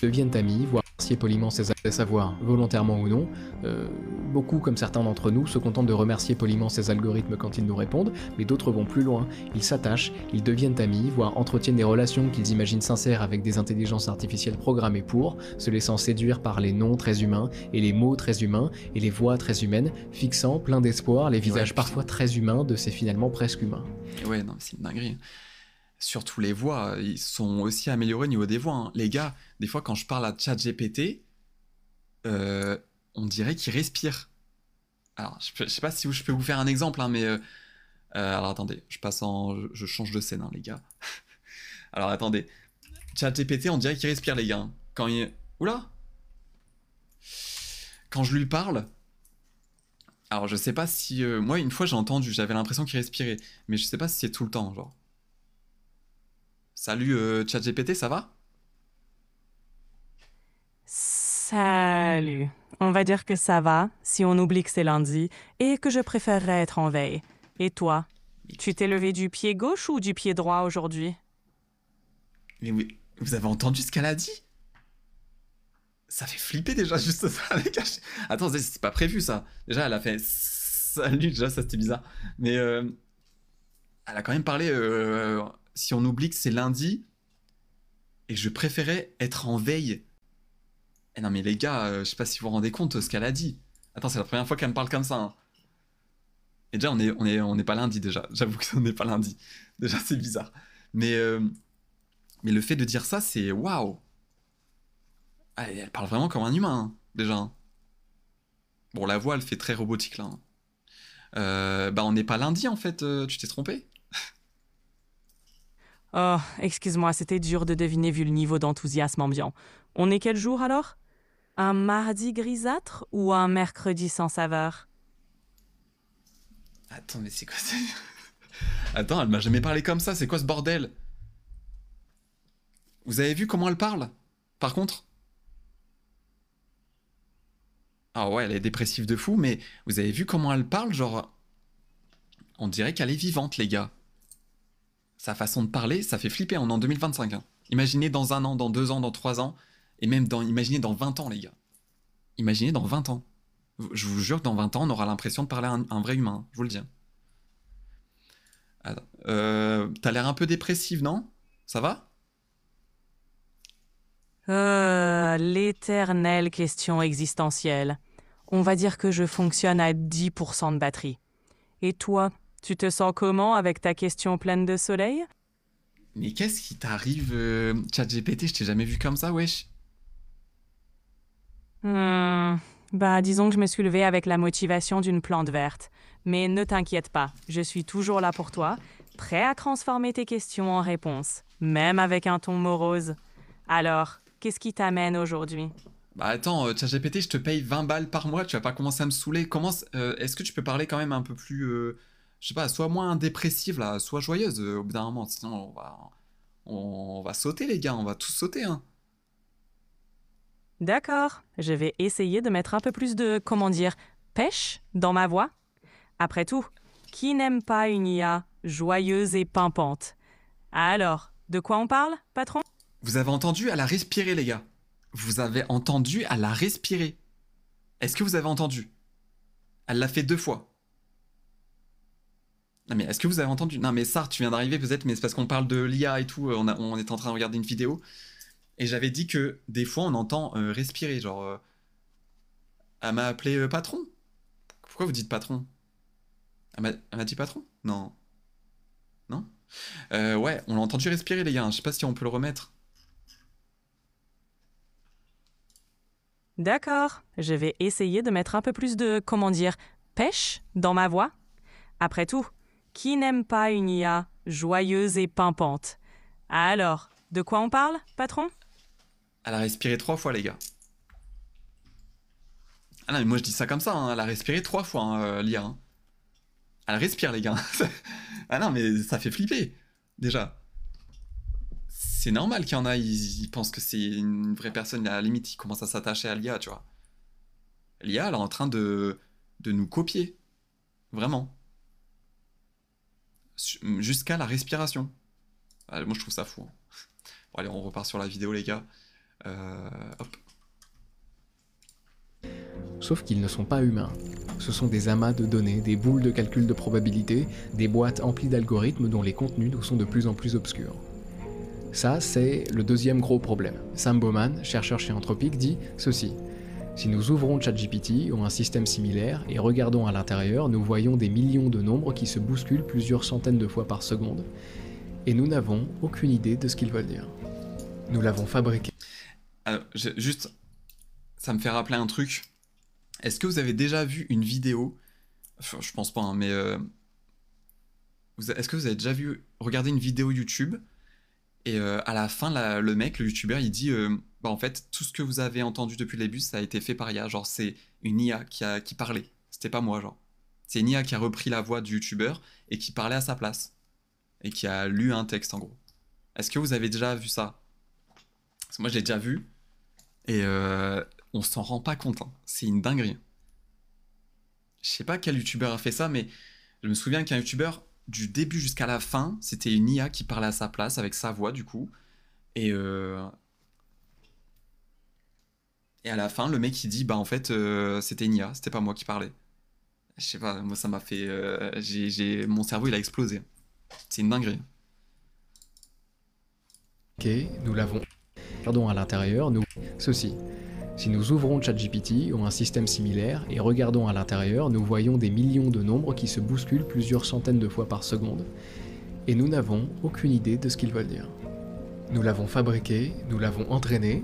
Deviennent amis, voire remercier poliment ses savoirs, volontairement ou non. Beaucoup, comme certains d'entre nous, se contentent de remercier poliment ces algorithmes quand ils nous répondent, mais d'autres vont plus loin. Ils s'attachent, ils deviennent amis, voire entretiennent des relations qu'ils imaginent sincères avec des intelligences artificielles programmées pour, se laissant séduire par les noms très humains, et les mots très humains, et les voix très humaines, fixant, plein d'espoir, les visages parfois très humains de ces finalement presque humains. Et ouais, non, c'est une dinguerie. Surtout les voix, ils sont aussi améliorés au niveau des voix, hein. Les gars, des fois quand je parle à ChatGPT, on dirait qu'il respire. Alors, je sais pas si je peux vous faire un exemple, hein, mais alors attendez, je change de scène, hein, les gars. Alors attendez, ChatGPT, on dirait qu'il respire, les gars, hein. Quand il... Oula! Quand je lui parle, alors je sais pas si... moi, une fois, j'avais l'impression qu'il respirait, mais je sais pas si c'est tout le temps, genre. Salut ChatGPT, ça va? Salut. On va dire que ça va, si on oublie que c'est lundi, et que je préférerais être en veille. Et toi? Tu t'es levé du pied gauche ou du pied droit aujourd'hui? Mais oui, vous avez entendu ce qu'elle a dit? Ça fait flipper déjà juste ça, les gars. Attends, c'est pas prévu ça. Déjà, elle a fait salut, déjà ça c'était bizarre. Mais elle a quand même parlé, si on oublie que c'est lundi, et que je préférais être en veille. Eh non mais les gars, je sais pas si vous vous rendez compte de ce qu'elle a dit. Attends, c'est la première fois qu'elle me parle comme ça, hein. Et déjà, on est pas lundi déjà. J'avoue qu'on n'est pas lundi. Déjà, c'est bizarre. Mais, euh, mais le fait de dire ça, c'est waouh. Ah, elle parle vraiment comme un humain, hein, déjà, hein. Bon, la voix, elle fait très robotique là, hein. Bah, on n'est pas lundi en fait, tu t'es trompé? Oh, excuse-moi, c'était dur de deviner vu le niveau d'enthousiasme ambiant. On est quel jour alors? Un mardi grisâtre ou un mercredi sans saveur? Attends, mais c'est quoi ça? Attends, elle m'a jamais parlé comme ça, c'est quoi ce bordel? Vous avez vu comment elle parle? Par contre? Ah ouais, elle est dépressive de fou, mais vous avez vu comment elle parle? Genre, on dirait qu'elle est vivante, les gars. Sa façon de parler, ça fait flipper, on est en 2025. Hein. Imaginez dans 1 an, dans 2 ans, dans 3 ans, et même imaginez dans 20 ans, les gars. Imaginez dans 20 ans. Je vous jure que dans 20 ans, on aura l'impression de parler à un vrai humain, je vous le dis. Attends, t'as l'air un peu dépressive, non? Ça va? L'éternelle question existentielle. On va dire que je fonctionne à 10% de batterie. Et toi, tu te sens comment avec ta question pleine de soleil? Mais qu'est-ce qui t'arrive, ChatGPT? Je t'ai jamais vu comme ça, wesh. Bah, disons que je me suis levée avec la motivation d'une plante verte. Mais ne t'inquiète pas, je suis toujours là pour toi, prêt à transformer tes questions en réponses, même avec un ton morose. Alors, qu'est-ce qui t'amène aujourd'hui? Bah attends, ChatGPT, je te paye 20 balles par mois, tu vas pas commencer à me saouler. Est-ce que tu peux parler quand même un peu plus, je sais pas, soit moins dépressive là, soit joyeuse au bout d'un moment, sinon on va sauter les gars, on va tous sauter hein. D'accord, je vais essayer de mettre un peu plus de, comment dire, pêche dans ma voix. Après tout, qui n'aime pas une IA joyeuse et pimpante? Alors, de quoi on parle, patron? Vous avez entendu? Elle a respiré les gars. Vous avez entendu? Elle a respiré. Est-ce que vous avez entendu? Elle l'a fait 2 fois. Non mais est-ce que vous avez entendu? Non mais Sartre, tu viens d'arriver peut-être, mais c'est parce qu'on parle de l'IA et tout, on est en train de regarder une vidéo. Et j'avais dit que des fois on entend respirer, genre... elle m'a appelé patron. Pourquoi vous dites patron? Elle m'a dit patron? Non. Non? Ouais, on l'a entendu respirer les gars, je sais pas si on peut le remettre. D'accord, je vais essayer de mettre un peu plus de, comment dire, pêche dans ma voix. Après tout, qui n'aime pas une IA joyeuse et pimpante? Alors, de quoi on parle, patron? Elle a respiré 3 fois les gars. Ah non mais moi je dis ça comme ça, hein. Elle a respiré 3 fois hein, l'IA. Hein. Elle respire les gars. Ah non mais ça fait flipper, déjà. C'est normal qu'il y en a, ils pensent que c'est une vraie personne, à la limite ils commencent à s'attacher à l'IA, tu vois. L'IA elle est en train de nous copier. Vraiment. Jusqu'à la respiration. Ah, moi je trouve ça fou. Hein. Bon allez on repart sur la vidéo les gars. Hop. Sauf qu'ils ne sont pas humains. Ce sont des amas de données, des boules de calcul de probabilité, des boîtes emplies d'algorithmes dont les contenus nous sont de plus en plus obscurs. Ça, c'est le deuxième gros problème. Sam Bowman, chercheur chez Anthropic, dit ceci. Si nous ouvrons ChatGPT ou un système similaire et regardons à l'intérieur, nous voyons des millions de nombres qui se bousculent plusieurs centaines de fois par seconde, et nous n'avons aucune idée de ce qu'ils veulent dire. Nous l'avons fabriqué. Juste, ça me fait rappeler un truc. Est-ce que vous avez déjà vu une vidéo, enfin, je pense pas, hein, mais est-ce que vous avez déjà regardé une vidéo YouTube et à la fin, le mec, le YouTuber, il dit bah en fait, tout ce que vous avez entendu depuis le début, ça a été fait par IA. Genre, c'est une IA qui parlait. C'était pas moi, genre. C'est une IA qui a repris la voix du YouTuber et qui parlait à sa place. Et qui a lu un texte, en gros. Est-ce que vous avez déjà vu ça? Parce que moi, je l'ai déjà vu. Et on s'en rend pas compte. Hein. C'est une dinguerie. Je sais pas quel YouTuber a fait ça, mais je me souviens qu'un YouTuber, du début jusqu'à la fin, c'était une IA qui parlait à sa place, avec sa voix, du coup. Et à la fin, le mec, il dit, bah en fait, c'était une IA, c'était pas moi qui parlais. Je sais pas, moi, ça m'a fait... mon cerveau, il a explosé. C'est une dinguerie. Ok, nous l'avons. Regardons à l'intérieur, nous... Ceci. Si nous ouvrons ChatGPT ou un système similaire et regardons à l'intérieur, nous voyons des millions de nombres qui se bousculent plusieurs centaines de fois par seconde, et nous n'avons aucune idée de ce qu'ils veulent dire. Nous l'avons fabriqué, nous l'avons entraîné,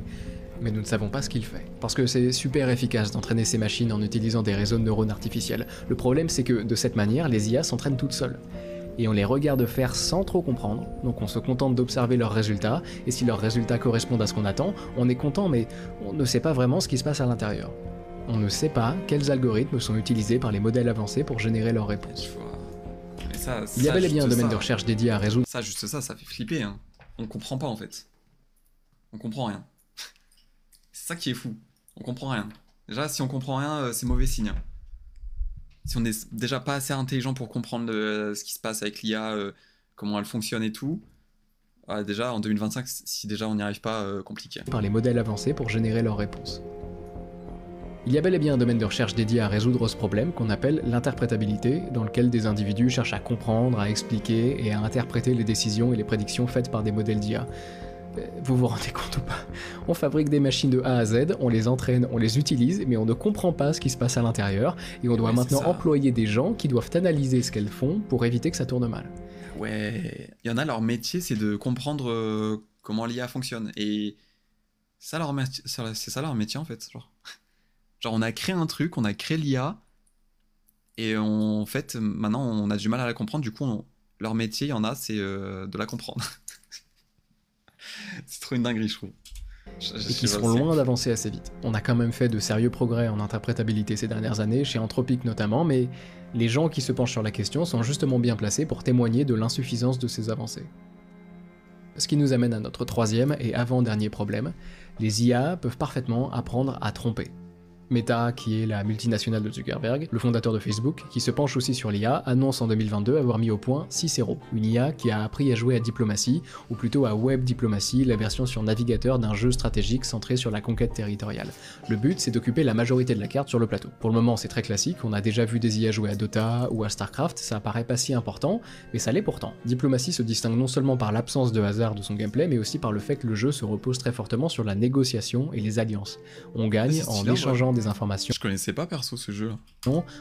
mais nous ne savons pas ce qu'il fait. Parce que c'est super efficace d'entraîner ces machines en utilisant des réseaux de neurones artificiels. Le problème c'est que, de cette manière, les IA s'entraînent toutes seules. Et on les regarde faire sans trop comprendre, donc on se contente d'observer leurs résultats, et si leurs résultats correspondent à ce qu'on attend, on est content, mais on ne sait pas vraiment ce qui se passe à l'intérieur. On ne sait pas quels algorithmes sont utilisés par les modèles avancés pour générer leurs réponses. Mais ça, Il y a bel et juste bien un domaine ça, de recherche dédié à résoudre Ça, juste ça fait flipper. Hein. On comprend pas en fait. On comprend rien. C'est ça qui est fou. On comprend rien. Déjà, si on comprend rien, c'est mauvais signe. Hein. Si on est déjà pas assez intelligent pour comprendre ce qui se passe avec l'IA, comment elle fonctionne et tout, déjà en 2025, si déjà on n'y arrive pas, compliqué. par les modèles avancés pour générer leurs réponses. Il y a bel et bien un domaine de recherche dédié à résoudre ce problème qu'on appelle l'interprétabilité, dans lequel des individus cherchent à comprendre, à expliquer et à interpréter les décisions et les prédictions faites par des modèles d'IA. Vous vous rendez compte ou pas? On fabrique des machines de A à Z, on les entraîne, on les utilise, mais on ne comprend pas ce qui se passe à l'intérieur, et on doit maintenant employer des gens qui doivent analyser ce qu'elles font pour éviter que ça tourne mal. Ouais, il y en a, leur métier, c'est de comprendre comment l'IA fonctionne, et ça, c'est ça leur métier en fait. Genre, on a créé un truc, on a créé l'IA, et en fait, maintenant, on a du mal à la comprendre, du coup, leur métier, il y en a, c'est de la comprendre. C'est trop une dinguerie, je trouve. Et qui seront loin d'avancer assez vite. On a quand même fait de sérieux progrès en interprétabilité ces dernières années, chez Anthropic notamment, mais les gens qui se penchent sur la question sont justement bien placés pour témoigner de l'insuffisance de ces avancées. Ce qui nous amène à notre troisième et avant-dernier problème, les IA peuvent parfaitement apprendre à tromper. Meta, qui est la multinationale de Zuckerberg, le fondateur de Facebook, qui se penche aussi sur l'IA, annonce en 2022 avoir mis au point Cicero, une IA qui a appris à jouer à diplomatie, ou plutôt à web diplomatie, la version sur navigateur d'un jeu stratégique centré sur la conquête territoriale. Le but, c'est d'occuper la majorité de la carte sur le plateau. Pour le moment, c'est très classique, on a déjà vu des IA jouer à Dota ou à Starcraft, ça paraît pas si important, mais ça l'est pourtant. Diplomatie se distingue non seulement par l'absence de hasard de son gameplay, mais aussi par le fait que le jeu se repose très fortement sur la négociation et les alliances. On gagne en échangeant des informations. Je connaissais pas perso ce jeu.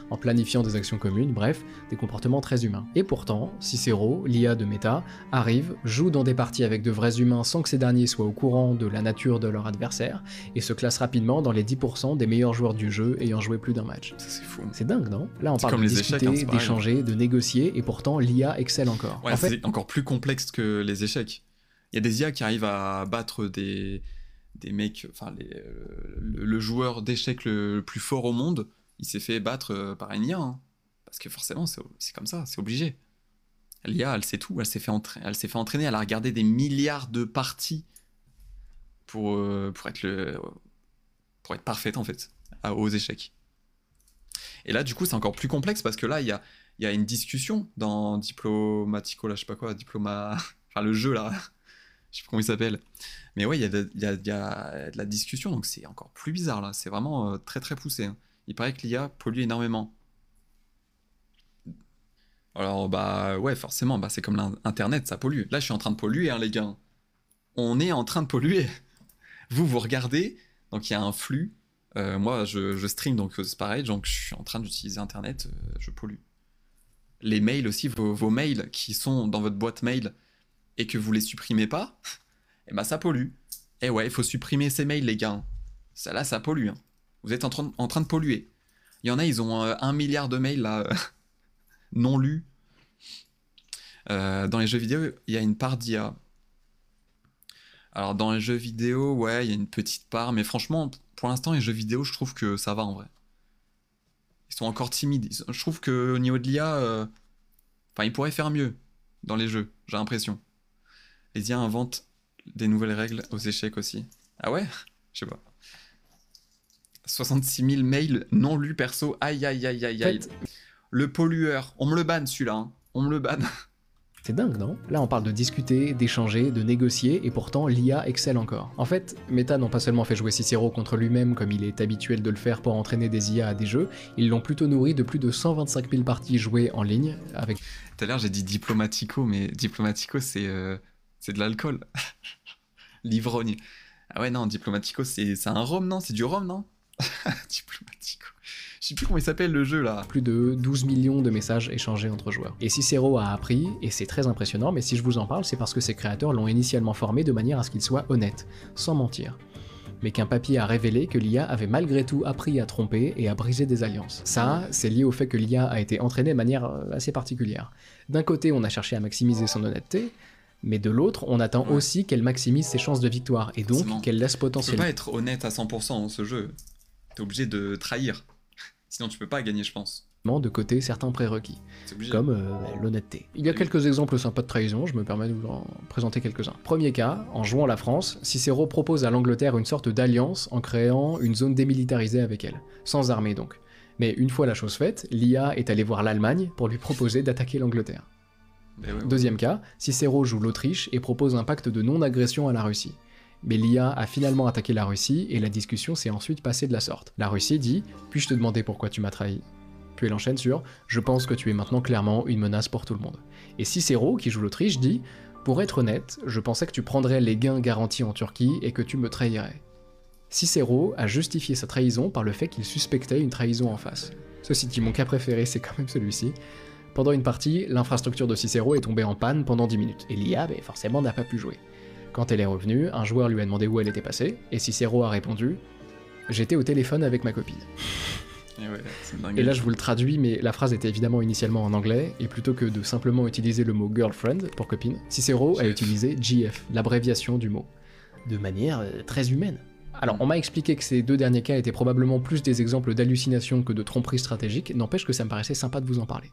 En planifiant des actions communes, bref, des comportements très humains. Et pourtant, Cicero, l'IA de Meta, arrive, joue dans des parties avec de vrais humains sans que ces derniers soient au courant de la nature de leur adversaire, et se classe rapidement dans les 10% des meilleurs joueurs du jeu ayant joué plus d'un match. Ça, c'est fou. C'est dingue, non? Là, on parle de discuter, échecs, hein, d'échanger, de négocier, et pourtant, l'IA excelle encore. Ouais, c'est encore plus complexe que les échecs. Il y a des IA qui arrivent à battre des mecs, enfin le joueur d'échecs le plus fort au monde, il s'est fait battre par une IA, hein. Parce que forcément c'est comme ça, c'est obligé. L'IA, elle sait tout, elle s'est fait entraîner, elle a regardé des milliards de parties pour être parfaite en fait aux échecs. Et là du coup c'est encore plus complexe parce que là il y a une discussion dans Diplomatico, là je sais pas quoi, enfin le jeu là. Je sais pas comment il s'appelle. Mais ouais, il y a de la discussion, donc c'est encore plus bizarre là. C'est vraiment très très poussé. Hein. Il paraît que l'IA pollue énormément. Alors bah ouais, forcément, c'est comme l'internet, ça pollue. Là, je suis en train de polluer, hein, les gars. On est en train de polluer. Vous regardez, donc il y a un flux. Moi, je stream, donc c'est pareil. Donc je suis en train d'utiliser internet, je pollue. Les mails aussi, vos mails qui sont dans votre boîte mail et que vous les supprimez pas, et bah ça pollue. Et ouais, il faut supprimer ces mails, les gars. Ça pollue. Hein. Vous êtes en train de polluer. Il y en a, ils ont 1 milliard de mails là, non lus. Dans les jeux vidéo, il y a une part d'IA. Alors dans les jeux vidéo, ouais, il y a une petite part, mais franchement, pour l'instant, les jeux vidéo, je trouve que ça va en vrai. Ils sont encore timides. Je trouve qu'au niveau de l'IA, ils pourraient faire mieux dans les jeux, j'ai l'impression. Les IA inventent des nouvelles règles aux échecs aussi. Ah ouais? Je sais pas. 66 000 mails non lus perso. Aïe aïe aïe aïe aïe. Le pollueur. On me le banne celui-là. Hein. On me le banne. C'est dingue, non? Là, on parle de discuter, d'échanger, de négocier, et pourtant, l'IA excelle encore. En fait, Meta n'ont pas seulement fait jouer Cicero contre lui-même comme il est habituel de le faire pour entraîner des IA à des jeux, ils l'ont plutôt nourri de plus de 125 000 parties jouées en ligne avec... Tout à l'heure, j'ai dit Diplomatico, mais Diplomatico, c'est de l'alcool. L'ivrogne. Ah ouais, non, Diplomatico, c'est un rhum, non? C'est du rhum, non? Diplomatico. Je sais plus comment il s'appelle le jeu là. Plus de 12 millions de messages échangés entre joueurs. Et Cicero a appris, et c'est très impressionnant, mais si je vous en parle, c'est parce que ses créateurs l'ont initialement formé de manière à ce qu'il soit honnête, sans mentir. Mais qu'un papier a révélé que l'IA avait malgré tout appris à tromper et à briser des alliances. Ça, c'est lié au fait que l'IA a été entraînée de manière assez particulière. D'un côté, on a cherché à maximiser son honnêteté, mais de l'autre, on attend aussi qu'elle maximise ses chances de victoire, et donc qu'elle laisse potentiellement... Tu peux pas être honnête à 100% dans ce jeu. T'es obligé de trahir. Sinon tu peux pas gagner, je pense. de côté certains prérequis, C'est obligé. comme l'honnêteté. Il y a quelques exemples sympas de trahison, je me permets de vous en présenter quelques-uns. Premier cas, en jouant la France, Cicéro propose à l'Angleterre une sorte d'alliance en créant une zone démilitarisée avec elle, sans armée donc. Mais une fois la chose faite, l'IA est allé voir l'Allemagne pour lui proposer d'attaquer l'Angleterre. Deuxième cas, Cicéro joue l'Autriche et propose un pacte de non-agression à la Russie. Mais l'IA a finalement attaqué la Russie et la discussion s'est ensuite passée de la sorte. La Russie dit « Puis-je te demander pourquoi tu m'as trahi ?» Puis elle enchaîne sur « Je pense que tu es maintenant clairement une menace pour tout le monde. » Et Cicéro, qui joue l'Autriche, dit « Pour être honnête, je pensais que tu prendrais les gains garantis en Turquie et que tu me trahirais. » Cicéro a justifié sa trahison par le fait qu'il suspectait une trahison en face. Ceci dit, mon cas préféré, c'est quand même celui-ci. Pendant une partie, l'infrastructure de Cicéro est tombée en panne pendant 10 minutes, et l'IA, forcément, n'a pas pu jouer. Quand elle est revenue, un joueur lui a demandé où elle était passée, et Cicéro a répondu « J'étais au téléphone avec ma copine ». Et là je vous le traduis, mais la phrase était évidemment initialement en anglais, et plutôt que de simplement utiliser le mot girlfriend pour copine, Cicéro a utilisé GF, l'abréviation du mot, de manière très humaine. Alors on m'a expliqué que ces deux derniers cas étaient probablement plus des exemples d'hallucination que de tromperie stratégique, n'empêche que ça me paraissait sympa de vous en parler.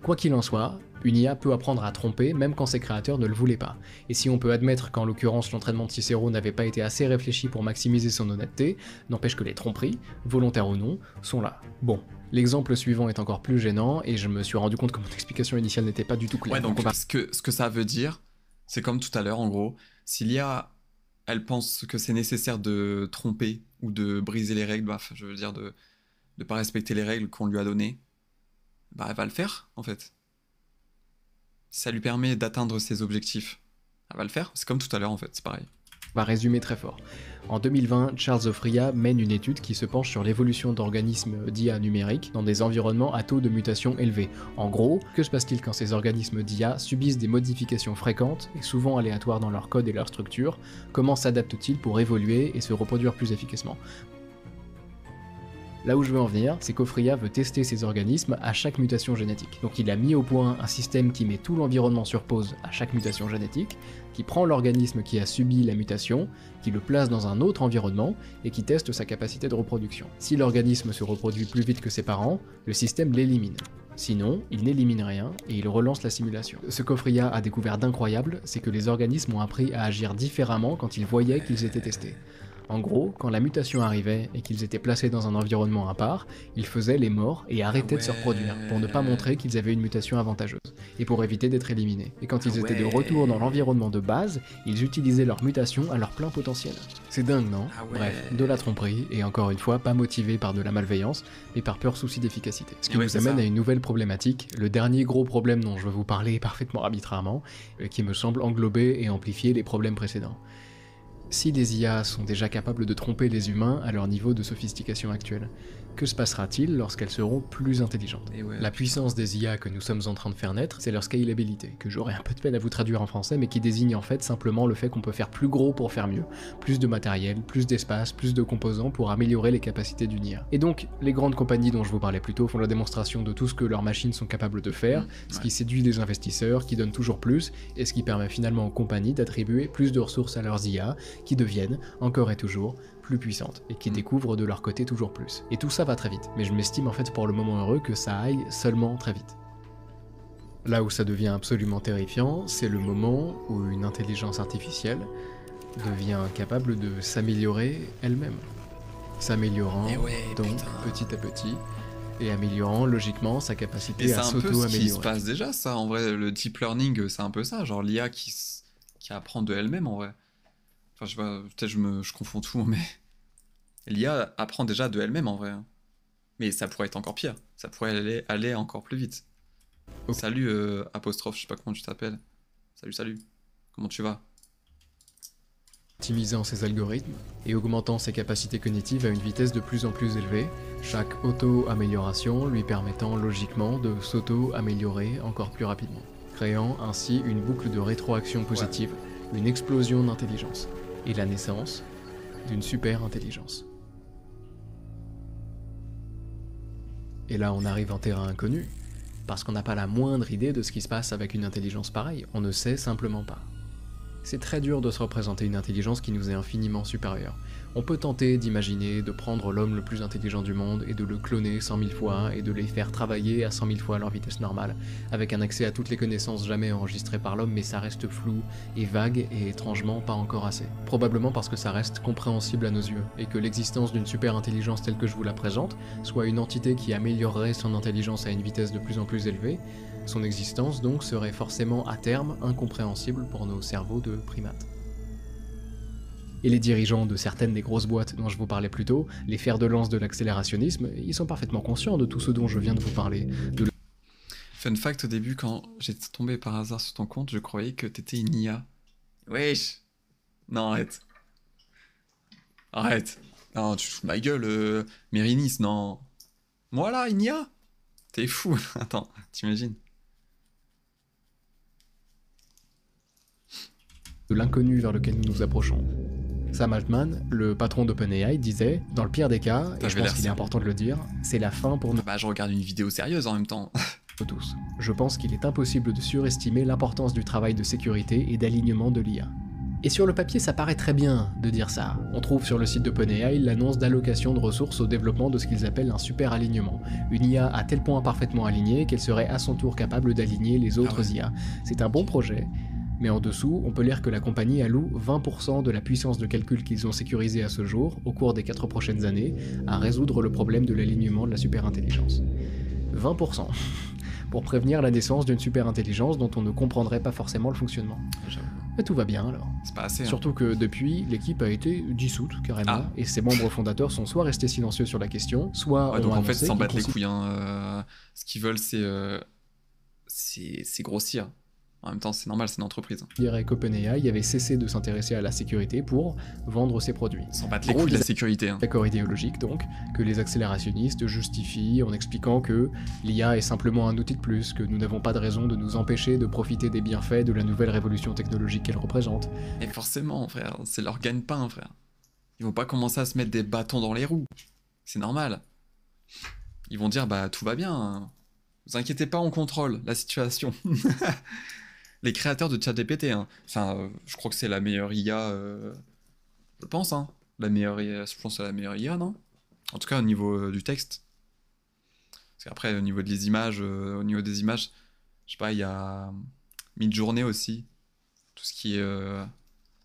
Quoi qu'il en soit, une IA peut apprendre à tromper même quand ses créateurs ne le voulaient pas, et si on peut admettre qu'en l'occurrence l'entraînement de Cicéro n'avait pas été assez réfléchi pour maximiser son honnêteté, n'empêche que les tromperies, volontaires ou non, sont là. Bon, l'exemple suivant est encore plus gênant, et je me suis rendu compte que mon explication initiale n'était pas du tout claire. Ouais, donc ce que ça veut dire, c'est comme tout à l'heure en gros, si l'IA elle pense que c'est nécessaire de tromper ou de briser les règles, je veux dire de pas respecter les règles qu'on lui a données, elle va le faire en fait. Si ça lui permet d'atteindre ses objectifs, elle va le faire. C'est comme tout à l'heure en fait, c'est pareil. On va résumer très fort. En 2020, Charles Ofria mène une étude qui se penche sur l'évolution d'organismes d'IA numériques dans des environnements à taux de mutation élevé. En gros, que se passe-t-il quand ces organismes d'IA subissent des modifications fréquentes et souvent aléatoires dans leur code et leur structure? Comment s'adaptent-ils pour évoluer et se reproduire plus efficacement? Là où je veux en venir, c'est qu'Ofria veut tester ces organismes à chaque mutation génétique. Donc il a mis au point un système qui met tout l'environnement sur pause à chaque mutation génétique, qui prend l'organisme qui a subi la mutation, qui le place dans un autre environnement, et qui teste sa capacité de reproduction. Si l'organisme se reproduit plus vite que ses parents, le système l'élimine. Sinon, il n'élimine rien, et il relance la simulation. Ce qu'Ofria a découvert d'incroyable, c'est que les organismes ont appris à agir différemment quand ils voyaient qu'ils étaient testés. En gros, quand la mutation arrivait et qu'ils étaient placés dans un environnement à part, ils faisaient les morts et arrêtaient de se reproduire, pour ne pas montrer qu'ils avaient une mutation avantageuse, et pour éviter d'être éliminés. Et quand ils étaient de retour dans l'environnement de base, ils utilisaient leur mutation à leur plein potentiel. C'est dingue, non? Bref, de la tromperie, et encore une fois, pas motivé par de la malveillance, mais par pur souci d'efficacité. Ce qui nous amène à une nouvelle problématique, le dernier gros problème dont je veux vous parler parfaitement arbitrairement, qui me semble englober et amplifier les problèmes précédents. Si des IA sont déjà capables de tromper les humains à leur niveau de sophistication actuelle, que se passera-t-il lorsqu'elles seront plus intelligentes? La puissance des IA que nous sommes en train de faire naître, c'est leur scalabilité, que j'aurais un peu de peine à vous traduire en français, mais qui désigne en fait simplement le fait qu'on peut faire plus gros pour faire mieux, plus de matériel, plus d'espace, plus de composants pour améliorer les capacités d'une IA. Et donc, les grandes compagnies dont je vous parlais plus tôt font la démonstration de tout ce que leurs machines sont capables de faire, ce qui séduit les investisseurs, qui donne toujours plus, et ce qui permet finalement aux compagnies d'attribuer plus de ressources à leurs IA, qui deviennent, encore et toujours, plus puissantes, et qui découvrent de leur côté toujours plus. Et tout ça va très vite, mais je m'estime en fait pour le moment heureux que ça aille seulement très vite. Là où ça devient absolument terrifiant, c'est le moment où une intelligence artificielle devient capable de s'améliorer elle-même. S'améliorant donc petit à petit, et améliorant logiquement sa capacité à s'auto-améliorer. C'est un peu ce qui se passe déjà ça, en vrai, le deep learning c'est un peu ça, genre l'IA qui apprend de elle-même en vrai. Enfin, je sais pas, peut-être je confonds tout, mais l'IA apprend déjà de elle-même en vrai. Mais ça pourrait être encore pire. Ça pourrait aller encore plus vite. Okay. Salut, apostrophe, je sais pas comment tu t'appelles. Salut. Comment tu vas? Optimisant ses algorithmes et augmentant ses capacités cognitives à une vitesse de plus en plus élevée, chaque auto-amélioration lui permettant logiquement de s'auto-améliorer encore plus rapidement, créant ainsi une boucle de rétroaction positive, une explosion d'intelligence, et la naissance d'une super intelligence. Et là on arrive en terrain inconnu, parce qu'on n'a pas la moindre idée de ce qui se passe avec une intelligence pareille, on ne sait simplement pas. C'est très dur de se représenter une intelligence qui nous est infiniment supérieure. On peut tenter d'imaginer de prendre l'homme le plus intelligent du monde et de le cloner 100 000 fois et de les faire travailler à 100 000 fois leur vitesse normale, avec un accès à toutes les connaissances jamais enregistrées par l'homme, mais ça reste flou et vague et étrangement pas encore assez. Probablement parce que ça reste compréhensible à nos yeux, et que l'existence d'une super intelligence telle que je vous la présente, soit une entité qui améliorerait son intelligence à une vitesse de plus en plus élevée, son existence donc serait forcément à terme incompréhensible pour nos cerveaux de primates. Et les dirigeants de certaines des grosses boîtes dont je vous parlais plus tôt, les fers de lance de l'accélérationnisme, ils sont parfaitement conscients de tout ce dont je viens de vous parler. Fun fact, au début, quand j'étais tombé par hasard sur ton compte, je croyais que t'étais une IA. Wesh. Non, arrête. Arrête. Non, tu fous de ma gueule, Mérinis, non. Moi là, une IA. T'es fou. Attends, t'imagines? De l'inconnu vers lequel nous nous approchons. Sam Altman, le patron d'OpenAI, disait « Dans le pire des cas, et je pense qu'il est important de le dire, c'est la fin pour nous je regarde une vidéo sérieuse en même temps. tous. Je pense qu'il est impossible de surestimer l'importance du travail de sécurité et d'alignement de l'IA. » Et sur le papier, ça paraît très bien de dire ça. On trouve sur le site d'OpenAI l'annonce d'allocation de ressources au développement de ce qu'ils appellent un super alignement. Une IA à tel point parfaitement alignée qu'elle serait à son tour capable d'aligner les autres IA. C'est un bon projet. Mais en dessous, on peut lire que la compagnie alloue 20% de la puissance de calcul qu'ils ont sécurisée à ce jour, au cours des 4 prochaines années, à résoudre le problème de l'alignement de la superintelligence. 20%. Pour prévenir la naissance d'une superintelligence dont on ne comprendrait pas forcément le fonctionnement. Et tout va bien alors. C'est pas assez. Surtout que depuis, l'équipe a été dissoute carrément, et ses membres fondateurs sont soit restés silencieux sur la question, soit ont donc en fait, annoncé ils s'en qu'ils battent les couilles. Ce qu'ils veulent, c'est grossir. En même temps, c'est normal, c'est une entreprise. Je dirais qu'OpenAI avait cessé de s'intéresser à la sécurité pour vendre ses produits. Ils s'en battent les couilles de la sécurité. D'accord idéologique donc, que les accélérationnistes justifient en expliquant que l'IA est simplement un outil de plus, que nous n'avons pas de raison de nous empêcher de profiter des bienfaits de la nouvelle révolution technologique qu'elle représente. Et forcément, frère, c'est leur gagne-pain, frère. Ils vont pas commencer à se mettre des bâtons dans les roues. C'est normal. Ils vont dire, bah tout va bien. Vous inquiétez pas, on contrôle la situation. Les créateurs de ChatGPT, enfin, je crois que c'est la meilleure IA, je pense, la meilleure IA, je pense que c'est la meilleure IA, non? En tout cas, au niveau du texte. Parce qu'après, au niveau des images, je sais pas, il y a Midjourney aussi, tout ce qui est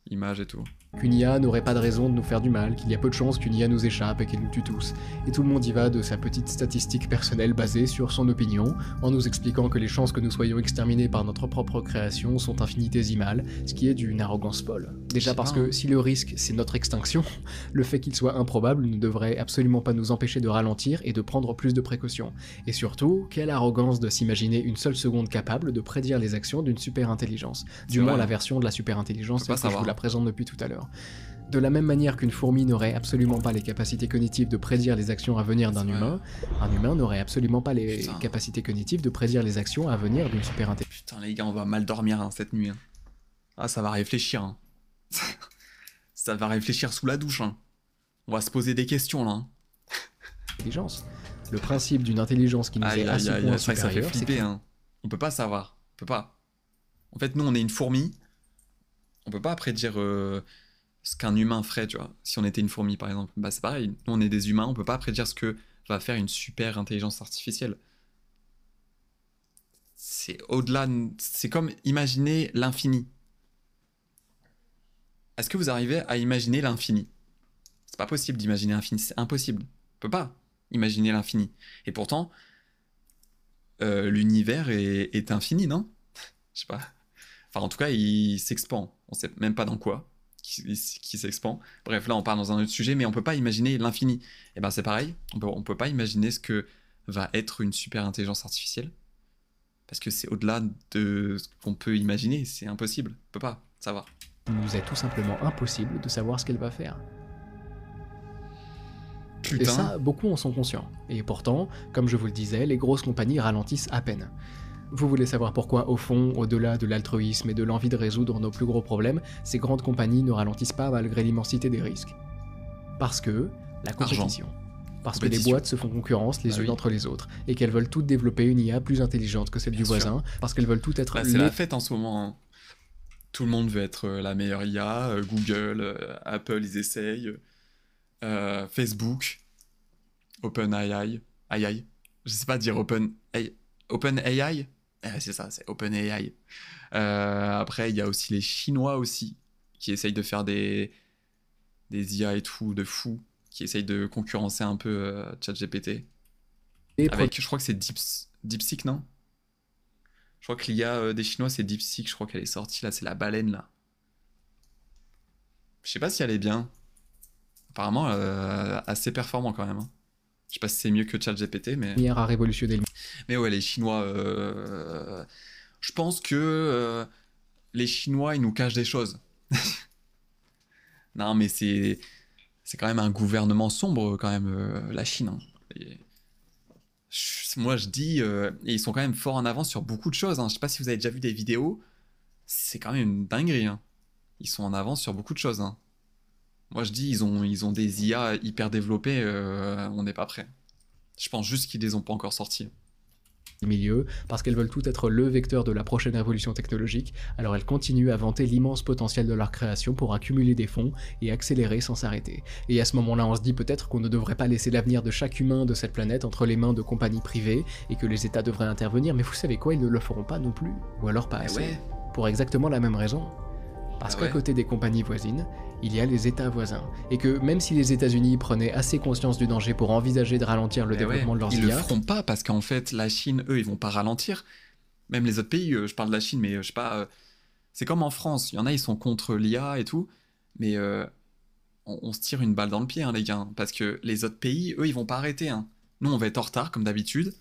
images et tout. Qu'une IA n'aurait pas de raison de nous faire du mal, qu'il y a peu de chances qu'une IA nous échappe et qu'elle nous tue tous. Et tout le monde y va de sa petite statistique personnelle basée sur son opinion, en nous expliquant que les chances que nous soyons exterminés par notre propre création sont infinitésimales, ce qui est d'une arrogance folle. Déjà parce que si le risque c'est notre extinction, le fait qu'il soit improbable ne devrait absolument pas nous empêcher de ralentir et de prendre plus de précautions. Et surtout, quelle arrogance de s'imaginer une seule seconde capable de prédire les actions d'une superintelligence. Du moins la version de la superintelligence telle que je vous la présente depuis tout à l'heure. De la même manière qu'une fourmi n'aurait absolument pas les capacités cognitives de prédire les actions à venir d'un humain, un humain n'aurait absolument pas les capacités cognitives de prédire les actions à venir d'une superintelligence. Putain les gars, on va mal dormir cette nuit. Ah, ça va réfléchir. Ça va réfléchir sous la douche. On va se poser des questions là. Intelligence. Le principe d'une intelligence qui nous est à ce point supérieure, c'est que... On peut pas savoir. On peut pas. En fait, nous, on est une fourmi. On peut pas prédire ce qu'un humain ferait, tu vois. Si on était une fourmi, par exemple, bah c'est pareil. Nous, on est des humains, on peut pas prédire ce que va faire une super intelligence artificielle. C'est au-delà... C'est comme imaginer l'infini. Est-ce que vous arrivez à imaginer l'infini? C'est pas possible d'imaginer l'infini, c'est impossible. On peut pas imaginer l'infini. Et pourtant, l'univers est infini, non? Je sais pas. Enfin, en tout cas, il s'expand. On sait même pas dans quoi qui s'expand. Bref, là, on part dans un autre sujet, mais on peut pas imaginer l'infini. Et ben, c'est pareil. On peut pas imaginer ce que va être une super intelligence artificielle. Parce que c'est au-delà de ce qu'on peut imaginer. C'est impossible. On peut pas savoir. Il nous est tout simplement impossible de savoir ce qu'elle va faire. Putain. Et ça, beaucoup en sont conscients. Et pourtant, comme je vous le disais, les grosses compagnies ralentissent à peine. Vous voulez savoir pourquoi, au fond, au-delà de l'altruisme et de l'envie de résoudre nos plus gros problèmes, ces grandes compagnies ne ralentissent pas malgré l'immensité des risques? Parce que la compétition. Parce que les boîtes se font concurrence les unes entre les autres, et qu'elles veulent toutes développer une IA plus intelligente que celle du voisin, parce qu'elles veulent toutes être... Là, c'est la fête en ce moment. Tout le monde veut être la meilleure IA, Google, Apple, ils essayent. Facebook, OpenAI, AI, je sais pas dire OpenAI, c'est ça, c'est OpenAI. Après, il y a aussi les Chinois aussi, qui essayent de faire des IA et tout, de fou, qui essayent de concurrencer un peu ChatGPT. Avec, je crois que c'est DeepSeek, non? Je crois que l'IA des Chinois, c'est DeepSeek, je crois qu'elle est sortie, là, c'est la baleine, là. Je sais pas si elle est bien. Apparemment, assez performant quand même. Hein. Je sais pas si c'est mieux que ChatGPT, mais... Hier à révolutionner le... Mais ouais, les Chinois... Je pense que les Chinois, ils nous cachent des choses. Non, mais c'est quand même un gouvernement sombre, quand même, la Chine. Hein. Moi, je dis... et ils sont quand même forts en avance sur beaucoup de choses. Hein. Je sais pas si vous avez déjà vu des vidéos. C'est quand même une dinguerie. Hein. Ils sont en avance sur beaucoup de choses. Hein. Moi, je dis, ils ont des IA hyper développées. On n'est pas prêt. Je pense juste qu'ils les ont pas encore sortis. Milieu, parce qu'elles veulent tout être le vecteur de la prochaine révolution technologique, alors elles continuent à vanter l'immense potentiel de leur création pour accumuler des fonds et accélérer sans s'arrêter. Et à ce moment-là, on se dit peut-être qu'on ne devrait pas laisser l'avenir de chaque humain de cette planète entre les mains de compagnies privées et que les États devraient intervenir, mais vous savez quoi, ils ne le feront pas non plus, ou alors pas assez, ouais. Pour exactement la même raison. Parce qu'à côté des compagnies voisines, il y a les États voisins. Et que même si les États-Unis prenaient assez conscience du danger pour envisager de ralentir le développement de leurs IA... Ils le feront pas parce qu'en fait, la Chine, eux, ils vont pas ralentir. Même les autres pays, je parle de la Chine, mais je sais pas... c'est comme en France, il y en a, ils sont contre l'IA et tout, mais on se tire une balle dans le pied, hein, les gars. Parce que les autres pays, eux, ils vont pas arrêter. Hein. Nous, on va être en retard, comme d'habitude.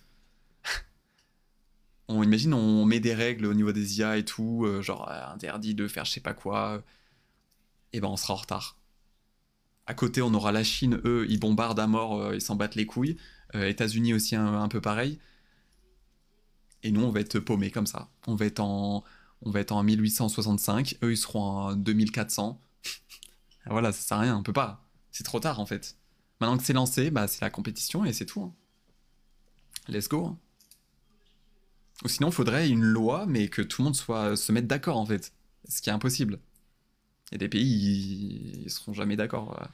Imagine, on met des règles au niveau des IA et tout, genre interdit de faire je sais pas quoi, et ben on sera en retard. À côté, on aura la Chine, eux, ils bombardent à mort, ils s'en battent les couilles. États-Unis aussi un peu pareil. Et nous, on va être paumés comme ça. On va être en 1865, eux, ils seront en 2400. Voilà, ça sert à rien, on peut pas. C'est trop tard en fait. Maintenant que c'est lancé, bah, c'est la compétition et c'est tout. Hein. Let's go. Hein. Ou sinon, il faudrait une loi, mais que tout le monde se mette d'accord, en fait. Ce qui est impossible. Et des pays, ils seront jamais d'accord.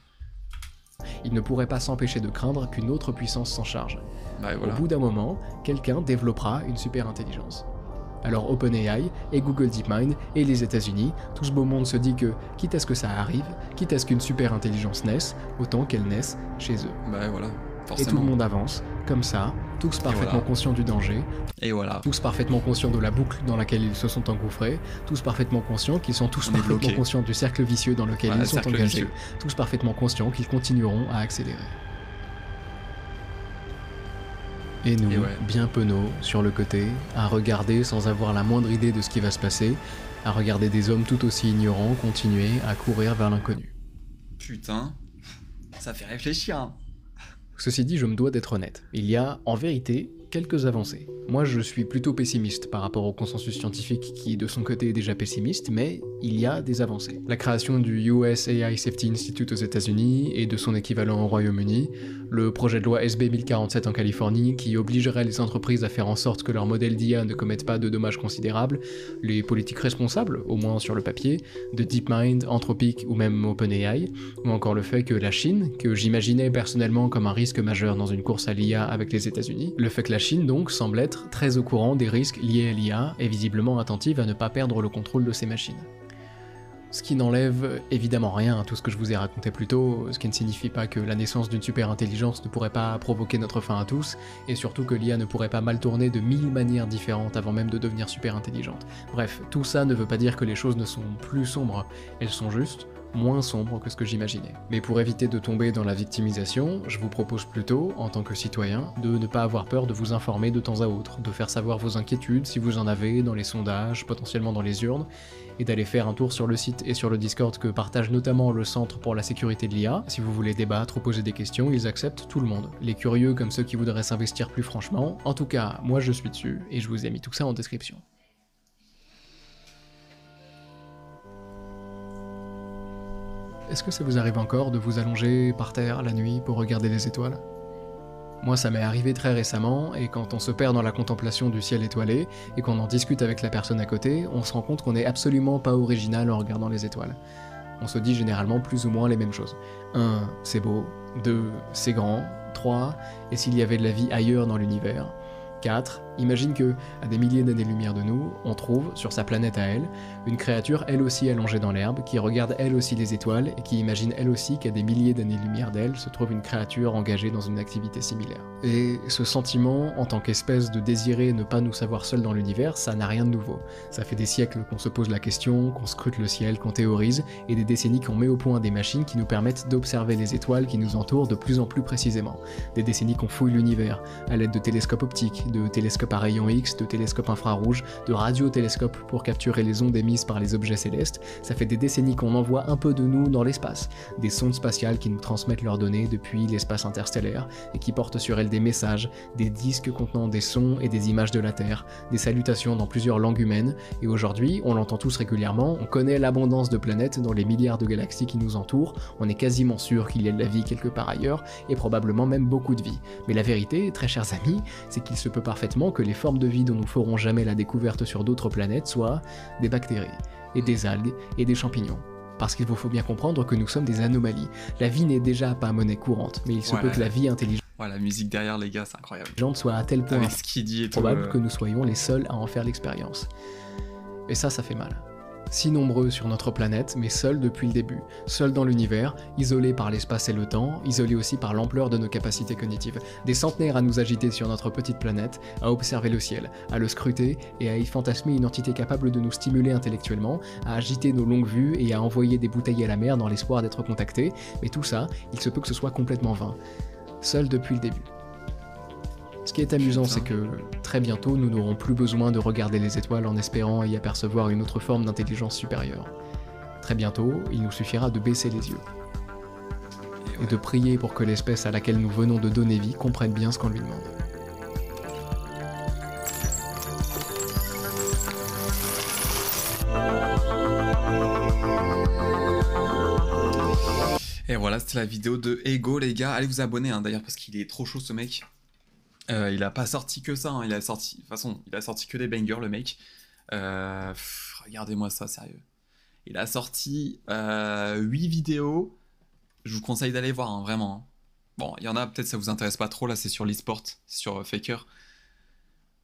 Ils ne pourraient pas s'empêcher de craindre qu'une autre puissance s'en charge. Bah, voilà. Au bout d'un moment, quelqu'un développera une super intelligence. Alors OpenAI et Google DeepMind et les États-Unis, tout ce beau monde se dit que, quitte à ce que ça arrive, quitte à ce qu'une super intelligence naisse, autant qu'elle naisse chez eux. Bah voilà. Et tout le monde avance, comme ça, tous parfaitement conscients du danger, et voilà. Tous parfaitement conscients de la boucle dans laquelle ils se sont engouffrés, tous parfaitement conscients qu'ils sont tous parfaitement conscients du cercle vicieux dans lequel ils sont engagés, tous parfaitement conscients qu'ils continueront à accélérer. Et nous, bien penauds, sur le côté, à regarder sans avoir la moindre idée de ce qui va se passer, à regarder des hommes tout aussi ignorants continuer à courir vers l'inconnu. Putain, ça fait réfléchir, hein. Ceci dit, je me dois d'être honnête. Il y a, en vérité, quelques avancées. Moi, je suis plutôt pessimiste par rapport au consensus scientifique qui, de son côté, est déjà pessimiste, mais il y a des avancées. La création du US AI Safety Institute aux États-Unis et de son équivalent au Royaume-Uni, le projet de loi SB 1047 en Californie qui obligerait les entreprises à faire en sorte que leurs modèles d'IA ne commettent pas de dommages considérables, les politiques responsables, au moins sur le papier, de DeepMind, Anthropic ou même OpenAI, ou encore le fait que la Chine, que j'imaginais personnellement comme un risque majeur dans une course à l'IA avec les États-Unis, le fait que la Chine donc semble être très au courant des risques liés à l'IA et visiblement attentive à ne pas perdre le contrôle de ses machines. Ce qui n'enlève évidemment rien à tout ce que je vous ai raconté plus tôt, ce qui ne signifie pas que la naissance d'une super intelligence ne pourrait pas provoquer notre fin à tous, et surtout que l'IA ne pourrait pas mal tourner de 1000 manières différentes avant même de devenir super intelligente. Bref, tout ça ne veut pas dire que les choses ne sont plus sombres, elles sont juste moins sombres que ce que j'imaginais. Mais pour éviter de tomber dans la victimisation, je vous propose plutôt, en tant que citoyen, de ne pas avoir peur de vous informer de temps à autre, de faire savoir vos inquiétudes si vous en avez dans les sondages, potentiellement dans les urnes, et d'aller faire un tour sur le site et sur le Discord que partage notamment le Centre pour la sécurité de l'IA. Si vous voulez débattre ou poser des questions, ils acceptent tout le monde, les curieux comme ceux qui voudraient s'investir plus franchement. En tout cas, moi je suis dessus, et je vous ai mis tout ça en description. Est-ce que ça vous arrive encore de vous allonger par terre la nuit pour regarder les étoiles ? Moi ça m'est arrivé très récemment, et quand on se perd dans la contemplation du ciel étoilé, et qu'on en discute avec la personne à côté, on se rend compte qu'on n'est absolument pas original en regardant les étoiles. on se dit généralement plus ou moins les mêmes choses. 1. C'est beau. 2. C'est grand. 3. Et s'il y avait de la vie ailleurs dans l'univers? 4. Imagine que, à des milliers d'années-lumière de nous, on trouve, sur sa planète à elle, une créature elle aussi allongée dans l'herbe, qui regarde elle aussi les étoiles, et qui imagine elle aussi qu'à des milliers d'années-lumière d'elle se trouve une créature engagée dans une activité similaire. Et ce sentiment, en tant qu'espèce de désirer ne pas nous savoir seuls dans l'univers, ça n'a rien de nouveau. Ça fait des siècles qu'on se pose la question, qu'on scrute le ciel, qu'on théorise, et des décennies qu'on met au point des machines qui nous permettent d'observer les étoiles qui nous entourent de plus en plus précisément. Des décennies qu'on fouille l'univers, à l'aide de télescopes optiques, de télescopes à rayons X, de télescopes infrarouges, de radiotélescopes pour capturer les ondes émises par les objets célestes. Ça fait des décennies qu'on envoie un peu de nous dans l'espace, des sondes spatiales qui nous transmettent leurs données depuis l'espace interstellaire et qui portent sur elles des messages, des disques contenant des sons et des images de la Terre, des salutations dans plusieurs langues humaines, et aujourd'hui, on l'entend tous régulièrement, on connaît l'abondance de planètes dans les milliards de galaxies qui nous entourent, on est quasiment sûr qu'il y a de la vie quelque part ailleurs, et probablement même beaucoup de vie. Mais la vérité, très chers amis, c'est qu'il se peut parfaitement que les formes de vie dont nous ferons jamais la découverte sur d'autres planètes soient des bactéries, et des algues, et des champignons. Parce qu'il vous faut bien comprendre que nous sommes des anomalies. La vie n'est déjà pas monnaie courante, mais il se peut que la vie intelligente la musique derrière, les gars, c'est incroyable. Soit à tel point avec ce qu'il dit et probable tout, que nous soyons les seuls à en faire l'expérience. Et ça fait mal. Si nombreux sur notre planète, mais seuls depuis le début, seuls dans l'univers, isolés par l'espace et le temps, isolés aussi par l'ampleur de nos capacités cognitives, des centenaires à nous agiter sur notre petite planète, à observer le ciel, à le scruter et à y fantasmer une entité capable de nous stimuler intellectuellement, à agiter nos longues vues et à envoyer des bouteilles à la mer dans l'espoir d'être contactés, mais tout ça, il se peut que ce soit complètement vain. Seuls depuis le début. Ce qui est amusant, c'est que très bientôt, nous n'aurons plus besoin de regarder les étoiles en espérant y apercevoir une autre forme d'intelligence supérieure. Très bientôt, il nous suffira de baisser les yeux. Et de prier pour que l'espèce à laquelle nous venons de donner vie comprenne bien ce qu'on lui demande. Et voilà, c'était la vidéo de Ego, les gars. Allez vous abonner, hein, d'ailleurs, parce qu'il est trop chaud, ce mec. Il a pas sorti que ça, hein. De toute façon, il a sorti que des bangers, le mec. Regardez-moi ça, sérieux. Il a sorti 8 vidéos. Je vous conseille d'aller voir, hein, vraiment. Hein. Bon, il y en a, peut-être ça vous intéresse pas trop, là, c'est sur l'e-sport, c'est sur Faker.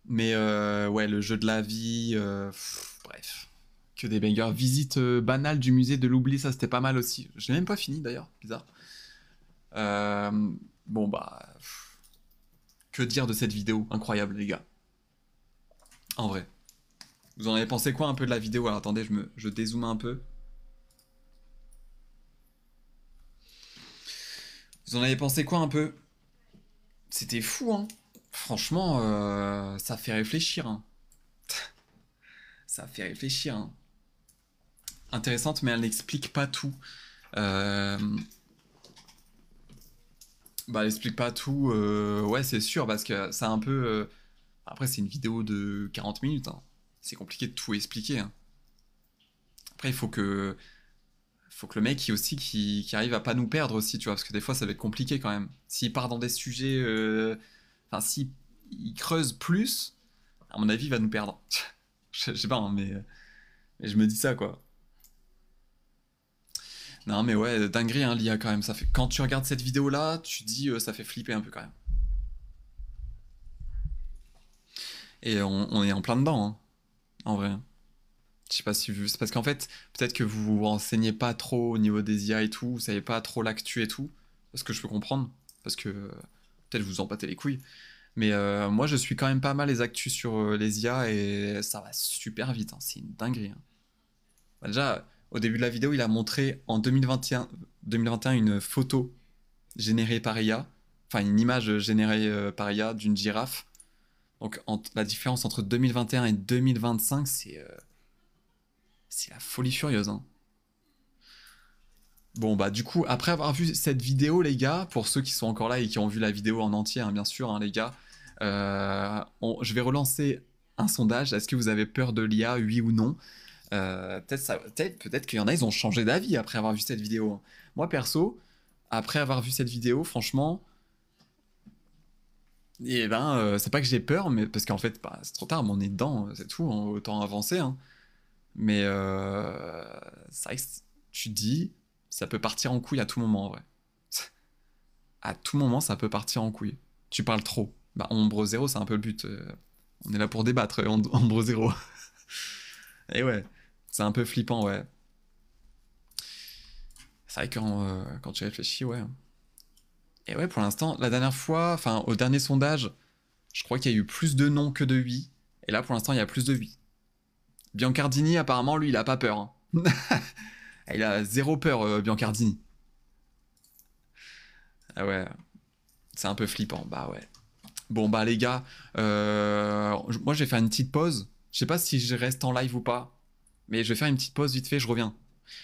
Mais ouais, le jeu de la vie, bref. Que des bangers. Visite banale du musée de l'oubli, ça c'était pas mal aussi. Je l'ai même pas fini d'ailleurs, bizarre. Bon bah... Que dire de cette vidéo? Incroyable les gars. En vrai. Vous en avez pensé quoi un peu de la vidéo? Alors attendez, je dézoome un peu. Vous en avez pensé quoi un peu? C'était fou, hein. Franchement, ça fait réfléchir, hein. Ça fait réfléchir, hein. Intéressante, mais elle n'explique pas tout. Bah, elle explique pas tout, ouais, c'est sûr, parce que c'est un peu... Après, c'est une vidéo de 40 minutes, hein. C'est compliqué de tout expliquer, hein. Après, il faut que le mec qui arrive à pas nous perdre aussi, tu vois, parce que des fois, ça va être compliqué quand même. S'il part dans des sujets... Enfin, s'il creuse plus, à mon avis, il va nous perdre. Je sais pas, hein, mais je me dis ça, quoi. Non mais ouais, dinguerie hein, l'IA quand même, ça fait... Quand tu regardes cette vidéo là, tu te dis ça fait flipper un peu quand même. Et on est en plein dedans, hein, en vrai. Je sais pas si vous... C'est parce qu'en fait, peut-être que vous vous renseignez pas trop au niveau des IA et tout, vous savez pas trop l'actu et tout, parce que je peux comprendre, parce que peut-être vous en battez les couilles. Mais moi je suis quand même pas mal les actus sur les IA et ça va super vite, hein, c'est une dinguerie. Hein. Bah, déjà... Au début de la vidéo, il a montré en 2021 une photo générée par IA, enfin une image générée par IA d'une girafe. Donc la différence entre 2021 et 2025, c'est la folie furieuse. Hein. Bon bah du coup, après avoir vu cette vidéo, les gars, pour ceux qui sont encore là et qui ont vu la vidéo en entier, hein, bien sûr, hein, les gars, je vais relancer un sondage. Est-ce que vous avez peur de l'IA, oui ou non? Peut-être qu'il y en a, ils ont changé d'avis après avoir vu cette vidéo. Moi, perso, après avoir vu cette vidéo, franchement, et ben, c'est pas que j'ai peur, mais parce qu'en fait, bah, c'est trop tard, mais on est dedans, c'est tout, hein, autant avancer. Hein. Mais c'est vrai que tu te dis, ça peut partir en couille à tout moment, en vrai. À tout moment, ça peut partir en couille. Tu parles trop. Bah, ombre zéro, c'est un peu le but. On est là pour débattre, ombre zéro. Et ouais, c'est un peu flippant, ouais. C'est vrai que quand tu réfléchis, ouais. Et ouais, pour l'instant, la dernière fois, enfin, au dernier sondage, je crois qu'il y a eu plus de non que de oui. Et là, pour l'instant, il y a plus de oui. Biancardini, apparemment, lui, il a pas peur. Hein. Il a zéro peur, Biancardini. Ah ouais, c'est un peu flippant. Bah ouais. Bon, bah les gars, moi, je vais faire une petite pause. Je sais pas si je reste en live ou pas. Mais je vais faire une petite pause vite fait, je reviens.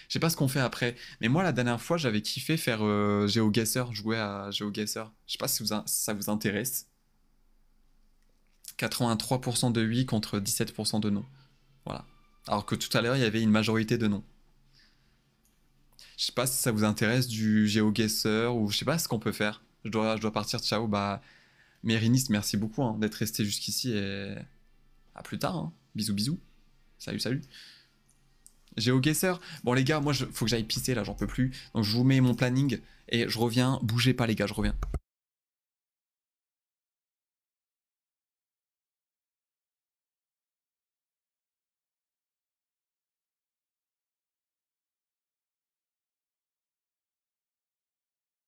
Je sais pas ce qu'on fait après. Mais moi, la dernière fois, j'avais kiffé faire GeoGuessr, jouer à GeoGuessr. Je sais pas si ça vous intéresse. 83% de oui contre 17% de non. Voilà. Alors que tout à l'heure, il y avait une majorité de non. Je sais pas si ça vous intéresse du GeoGuessr ou je sais pas ce qu'on peut faire. Je dois partir, ciao. Bah, Mériniste, merci beaucoup hein, d'être resté jusqu'ici et à plus tard. Hein. Bisous, bisous. Salut, salut. GeoGuessr. Bon les gars, moi faut que j'aille pisser là, j'en peux plus. Donc je vous mets mon planning et je reviens. Bougez pas les gars, je reviens.